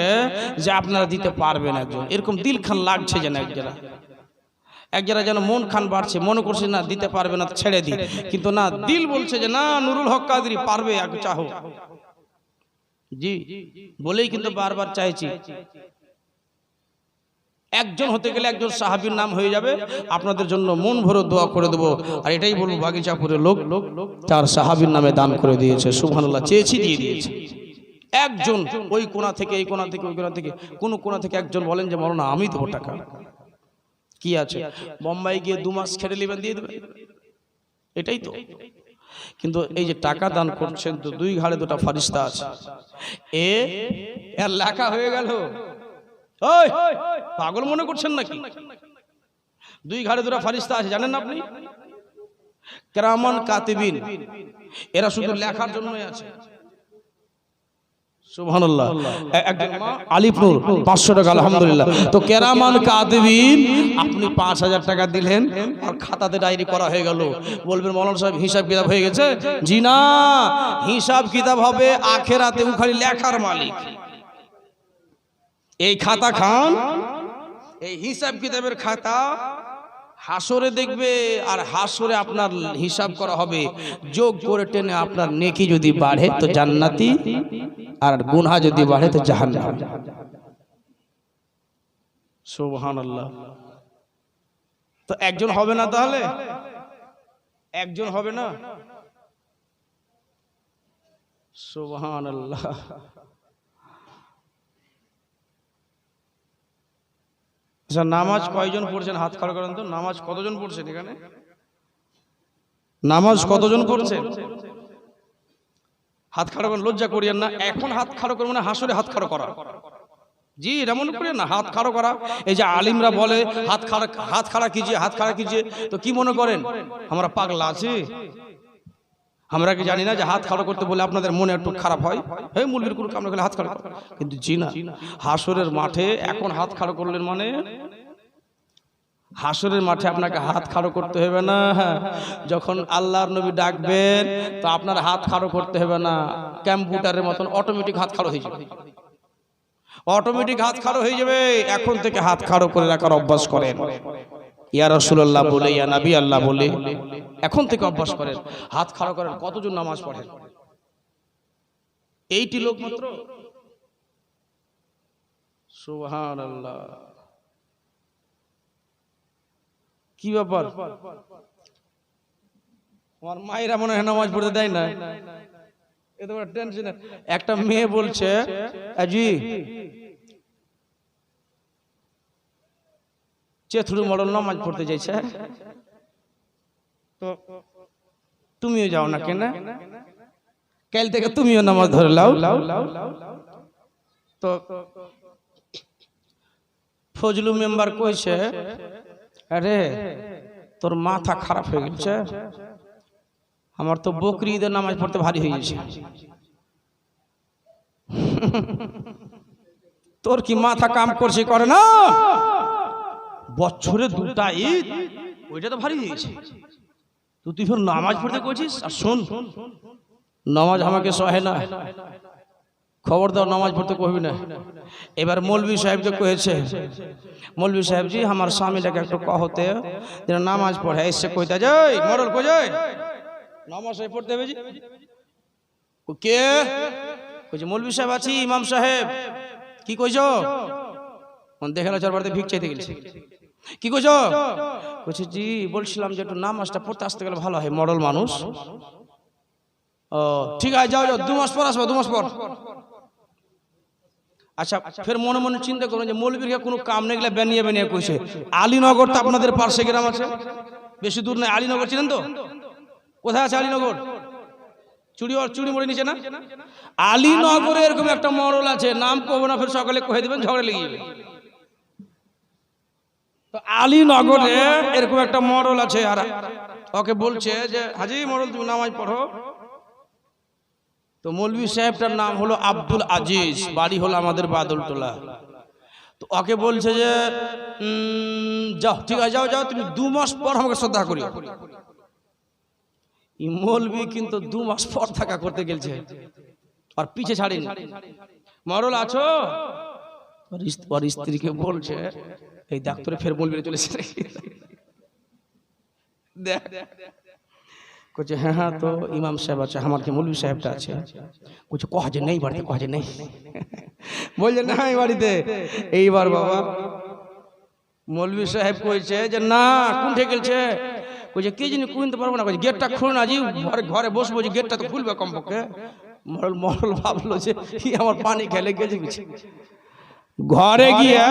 যে আপনারা দিতে পারবেন একজন, এরকম দিল খান লাগছে যেন একজরা যেন মন খান বাড়ছে, মনে করছে না দিতে পারবে না ছেড়ে দিই, কিন্তু না, দিল বলছে যে না নুরুল হক কাদরি পারবে, আগে চাহো। জি বলেই কিন্তু বারবার চাইছি। একজন হতে গেলে একজন সাহাবীর নাম হয়ে যাবে, আপনাদের জন্য মন ভরে দোয়া করে দেবো। আর এটাই বলবো, বাগিচাপুরের লোক তার সাহাবীর নামে দান করে দিয়েছে। সুবহানাল্লাহ, চেয়েছি দিয়ে দিয়েছে। একজন ওই কোণা থেকে এই কোণা থেকে ওই কোণা থেকে কোন কোণা থেকে একজন বলেন যে মাওলানা আমি দেবো টাকা। কি আছে, বোম্বাই গিয়ে 2 মাস খেটে নেবেন, দিয়ে দেবেন, এটাই তো। কিন্তু এই যে টাকা দান করছেন তো 2 ঘাড়ে 2টা ফারিস্তা আছে, এর লেখা হয়ে গেল। ওই পাগল মনে করছেন নাকি? 2 ঘাড়ে 2টা ফারিস্তা আছে, জানেন না আপনি? কিরামান কাতিবিন, এরা শুধু লেখার জন্যই আছে। সুবহানাল্লাহ। একজন মা আলিপুর 500 টাকা, আলহামদুলিল্লাহ। তো কিরামান কাতিবিন, আপনি 5000 টাকা দিলেন আর খাতাতে ডায়েরি করা হয়ে গেল, বলবেন মাওলানা সাহেব হিসাব কিতাব হয়ে গেছে? জি না, হিসাব কিতাব হবে আখিরাতে, ও খালি লেখার মালিক। এই খাতা খান, এই হিসাব কিতাবের খাতা হাসরে দেখবে, আর হাসরে আপনার হিসাব করা হবে, যোগ করে টেনে আপনার নেকি যদি বাড়ে তো জান্নাতি, আর গুনাহ যদি বাড়ে তো জাহান্নাম। সুবহানাল্লাহ। তো একজন হবে না, তাহলে একজন হবে না, সুবহানাল্লাহ। আচ্ছা, নামাজ কয়জন পড়ছেন? হাত খাড়া করেন তো। নামাজ কতজন পড়ছেন এখানে? নামাজ কতজন পড়ছেন? হাত খাড়া করেন, লজ্জা করিয়েন না। এখন হাত খাড়া করবো না, হাসরে হাত খাড়া করা। জি, এটা মনে করেন না, হাত খাড়া করা। এই যে আলিমরা বলে হাত খাড়া কিজিয়ে, হাত খাড়া কিজিয়ে, তো কি মনে করেন আমরা পাগলা আছি? আমরা কি জানি না যে হাত খাড়া করতে বলে আপনাদের মনে একটু খারাপ হয়? এই মুলবির কোনো কাম না করলে হাত খাড়া করে। কিন্তু জি না, হাসরের মাঠে এখন হাত খাড়া করলেন মানে হাসরের মাঠে আপনাকে হাত খাড়া করতে হবে না। যখন আল্লাহর নবী ডাকবেন তো আপনার হাত খাড়া করতে হবে না, কম্পিউটারের মতন অটোমেটিক হাত খাড়া হয়ে যাবে। অটোমেটিক হাত খাড়া হয়ে যাবে। এখন থেকে হাত খাড়া করে রাখার অভ্যাস করেন। ইয়া রাসূলুল্লাহ বলে, ইয়া নবী আল্লাহ বলে, এখন থেকে অভ্যাস করেন। হাত খাড়া করেন। কতজন নামাজ পড়েন? 80 লোক মাত্র। সুবহানাল্লাহ। কি ব্যাপার? আমার মায়েরা মনে হয় নামাজ পড়তে দেয় না, এত বড় টেনশন। একটা মেয়ে বলছে, জি চেথুরু মডেল নামাজ পড়তে চাইছে, তো তুমিও যাও না কেন? কাল থেকে তুমিও নামাজ ধরে লাও। তো ফজলু মেম্বার কইছে, আরে তোর মাথা খারাপ হয়ে গেছে, আমার তো বকরি ঈদের নামাজ পড়তে ভারী হয়ে গেছে। তোর কি মাথা কাম করছে? করে না, বছরে 2টা ঈদ, ওইটা তো ভারী হয়ে গেছে। তুই ফের নামাজ পড়তে করছিস? আর শোন, নামাজ আমাকে সহে না, খবরদার নামাজ পড়তে কহবি না। এবার মৌলভী সাহেবকে কয়েছে, মৌলভী সাহেব জি আমার স্বামীটাকে একটু কহতে যেন নামাজ পড়ে। এসে কইতা যাই মরল কই যাই নামাজ পড়তে হবে জি। কে কইছে? মৌলভী সাহেব আছি। ইমাম সাহেব কি কইছো? দেখে না, চরবারতে ভিক চাইতে গেছে। কি কইছো? কইছে জি বলছিলাম যে একটু নামাজটা পড়তে আসতে গেলে ভালো হয়, মরল মানুষ। ও ঠিক আছে, যাও যাও, 2 মাস পর আসবে, 2 মাস পর। আচ্ছা, ফের মনে মনে চিন্তা করুন যে মৌলবীর কোনো কাম নেই, গেলে বেনিয়ে বেনিয়ে কইছে। আলীনগর তো আপনাদের পার্শ্বে গ্রাম আছে, বেশি দূর নাই। আলীনগর চিনেন তো? কোথায় আছে আলীনগর? চুড়িমুড়ি নিচে না? আলীনগরে এরকম একটা মরল আছে, নাম কব না, ফের সকালে কয়ে দিবেন, ঝগড়া লেগে যাবে। তো আলীনগরে এরকম একটা মরল আছে, আর ওকে বলছে যে হাজি মরল তুমি নামাজ পড়ো। তো মৌলভী সাহেবটার নাম হলো আব্দুল আজিজ, বাড়ি হলো আমাদের বাদলটোলা। তো ওকে বলছে যে যাও, ঠিক আছে যাও যাও, তুমি 2 মাস পর আমাকে শ্রদ্ধা করি। মৌলভী কিন্তু 2 মাস পর থাকা করতে গেছে, আর পিছে ছাড়িনি। মরল আছো? ওর স্ত্রীকে বলছে, এই ডাক্তারে ফের মৌলভী চলেছে দেখ। কইছে হ্যাঁ হ্যাঁ, তো ইমাম সাহেব আছে, আমার যে মৌলভী সাহেবটা আছে। কইছে কহে নেই বাড়িতে, কহে নেই। বলছে না এই বাড়িতে। এইবার বাবা মৌলভী সাহেব কইছে যে না, কোনঠে গেলছে? কইছে কি জানি, খুলতে পারবো না। কইছে গেটটা খুলুন আজি, ঘরে বসবো, যে গেটটা তো খুলবে কমপক্ষে। মরল ভাবলো যে কি আমার পানি খেলে গেছে কিছু। ঘরে গিয়া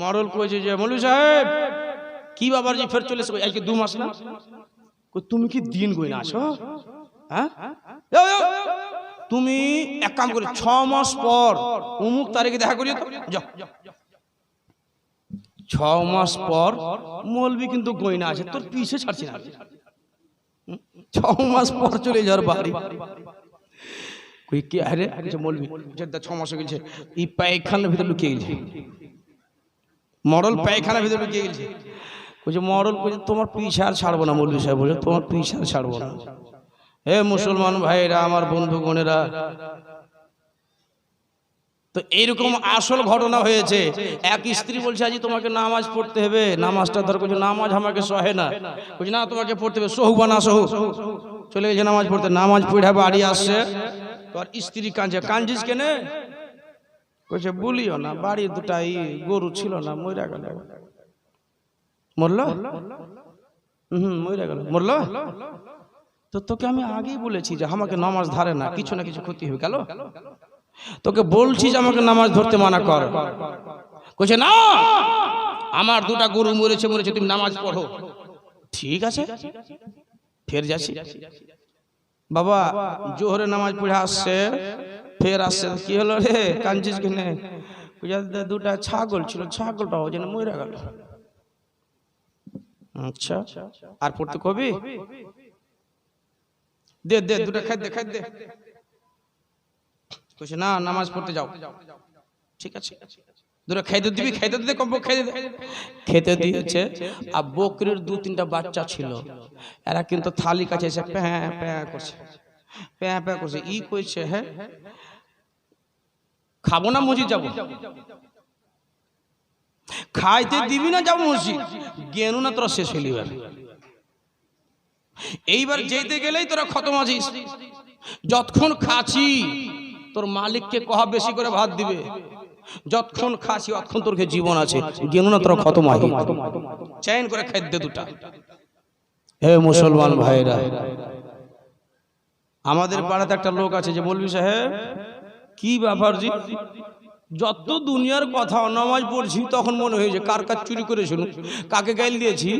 মরল কইছে যে মৌলভী সাহেব কি বাবার জি ফের চলে এসে, আজকে 2 মাস না। তুমি কি দিন গই না আসো? হ্যাঁ, তুমি এক কাম করে 6 মাস পর অমুক তারিখে দেখা করিও তো, যাও। 6 মাস পর মৌলভী কিন্তু গই না আছে, তোর পিছে ছাড়ছি না। 6 মাস পর চলে যাওয়ার বাড়ি। কই কি? আরে আচ্ছা মৌলভী যে 6 মাস হয়ে গেছে, এই পায়খানার ভিতরে লুকিয়ে গেছে। মরল পায়খানার ভিতরে লুকিয়ে গেছে। কইছে মরল, কইছে তোমার পিছে আর ছাড়বো না। মৌলভী সাহেব বলছে তোমার পিছে আর ছাড়বো না। হে মুসলমান ভাইরা, আমার বন্ধু বোনেরা, তো এইরকম আসল ঘটনা হয়েছে। এক স্ত্রী বলছে আজ তোমাকে নামাজ পড়তে হবে, নামাজটা ধর। কইছে নামাজ আমাকে সহে না। কইছে না তোমাকে পড়তে হবে, সহু বা না সহু। চলে গেছে নামাজ পড়তে। নামাজ পড়ে বাড়ি আসছে, তোর স্ত্রী কাঁদছে। কাঁদছিস কেনে? কইছে বলিও না, বাড়ির 2টা গরু ছিল না, মইরা গেল। মরল? মইরা গেল, মরল। তো তোকে আমি আগেই বলেছি যে আমাকে নামাজ ধরে না কিছু ক্ষতি হবে গেল, তোকে বলছি যে আমাকে নামাজ ধরতে মানা কর। কইছে না, আমার দুটা গরু মরেছে তুমি নামাজ পড়ো। ঠিক আছে, ফের যাচ্ছি। বাবা জোহরে নামাজ পড়ে আসছে, ফের আসছে। কি হলো রে, কাঁদছিস কেনে? দুটা ছাগল ছিল, ছাগলটা ওই জন্য মরে গেল। আচ্ছা, আর পড়তে কবি? দে দে দুটা খাই দে। কইছে না, নামাজ পড়তে যাও। ঠিক আছে, দুটা খাইতে দিবি, খাইতে দিতে কম খেতে দিয়েছে। আর বকরির 2-3টা বাচ্চা ছিল, এরা কিন্তু থালি কাছে এসে প্যাঁ প্যাঁ করছে। ই কইছে হ্যাঁ খাবো না, মসজিদ যাবো। খাইতে দিবি না, যাবো মসজিদ। জ্ঞানও না তোরা শেষ হইলি। এইবার যেতে গেলেই তোরা খতম আছিস। যতক্ষণ খাচ্ছি তোর মালিককে কহা বেশি করে ভাত দিবে, যতক্ষণ খাচ্ছি ততক্ষণ তোর জীবন আছে। জ্ঞানও না তোরা খতম আহি, চাইন করে খাদ্য দুটা। হে মুসলমান ভাইরা, আমাদের পাড়াতে একটা লোক আছে যে বলবি সাহেব কি ব্যাপার জি, যত দুনিয়ার কথা নামাজ পড়ছি তখন মনে হয়েছে কার চুরি করে শুনু, কাকে গাইল দিয়েছি,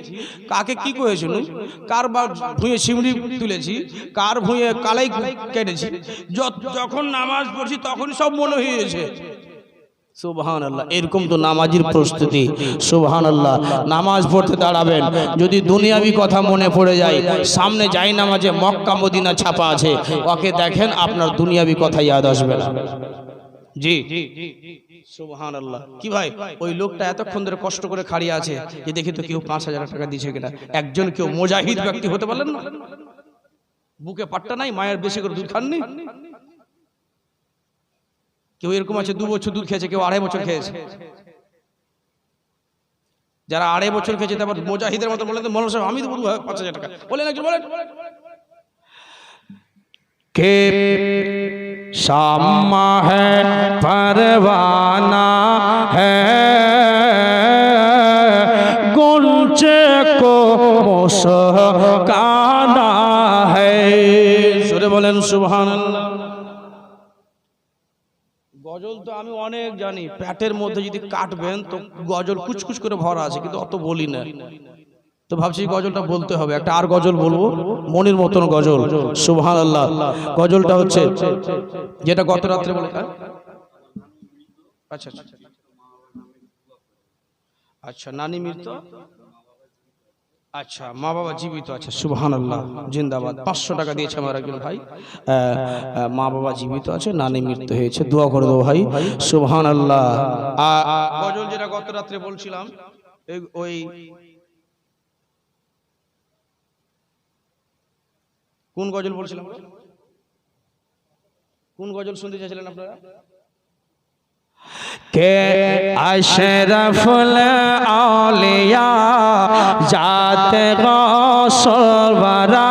কাকে কি করে শুনু, কার ভুঁয়ে শিমড়ি তুলেছি, কার ভুঁয়ে কালাই কেটেছি। যখন নামাজ পড়ছি তখন সব মনে হয়েছে। সুবহানাল্লাহ। এরকম তো নামাজের প্রস্তুতি। সুবহানাল্লাহ। নামাজ পড়তে দাঁড়াবেন, যদি দুনিয়াবি কথা মনে পড়ে যায়, সামনে যাই নামাজে মক্কা মদিনা ছাপা আছে, ওকে দেখেন, আপনার দুনিয়াবি কথা ইয়াদ আসবে না। জি সুবহানাল্লাহ। কি ভাই, ওই লোকটা এতক্ষণ ধরে কষ্ট করে খাড়িয়ে আছে, যে দেখি তো কেউ 5,000 টাকা দিয়েছে কিনা। একজন কেউ মুজাহিদ ব্যক্তি হতে পারলেন না? বুকে পাট্টা নাই, মায়ের বেশি করে দুধ খাননি। কেউ এরকম আছে 2 বছর দুধ খেয়েছে, কেউ 2.5 বছর খেয়েছে। যারা 2.5 বছর খেয়েছে তারপর মুজাহিদের মতো বলেন, মৌলানা সাহেব আমি তো বলবো 5,000 টাকা বলেন, একজন বলেন। কে শাম্মা হ্যায় পরওয়ানা হ্যায়, গুলচে কো মুস্কানা হ্যায়। জোরে বলেন সুবহানাল্লাহ। গজল তো আমি অনেক জানি, পেটের মধ্যে যদি কাটবেন তো গজল কুচকুচ করে ভরা আছে, কিন্তু অত বলি না। তো ভাবছি গজলটা বলতে হবে, একটা আর গজল বলবো, মনির মতন গজল। সুবহানাল্লাহ। গজলটা হচ্ছে যেটা গত রাত্রে বলে। আচ্ছা আচ্ছা, নানি মৃত, আচ্ছা মা বাবা জীবিত আছে। সুবহানাল্লাহ, জিন্দাবাদ। 500 টাকা দিয়েছে আমার একজন ভাই। মা বাবা জীবিত আছে, নানি মৃত্যু হয়েছে, দোয়া করে দেবো ভাই। সুবহানাল্লাহ। গজল যেটা গত রাত্রে বলছিলাম, ওই কোন গজল বলছিলাম, কোন গজল শুনতে চাইছিলেন আপনারা? কে আশরাফুল আউলিয়া জাতে গসলওয়ারা,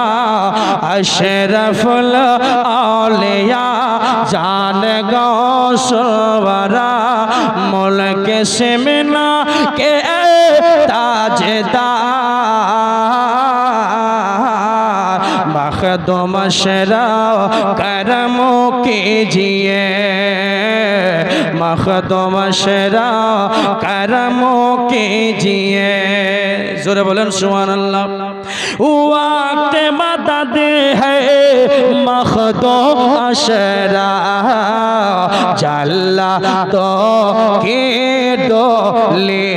আশরাফুল আউলিয়া জান গসলওয়ারা, মুলকে সিমনা কে ताजदार, मखदूम शरा करम कीजिए, मखदूम शरा करम कीजिए। जोरे बोलें सुभानअल्लाह। वक्त मदद है मखदूम शरा, जल्ला तो की डोले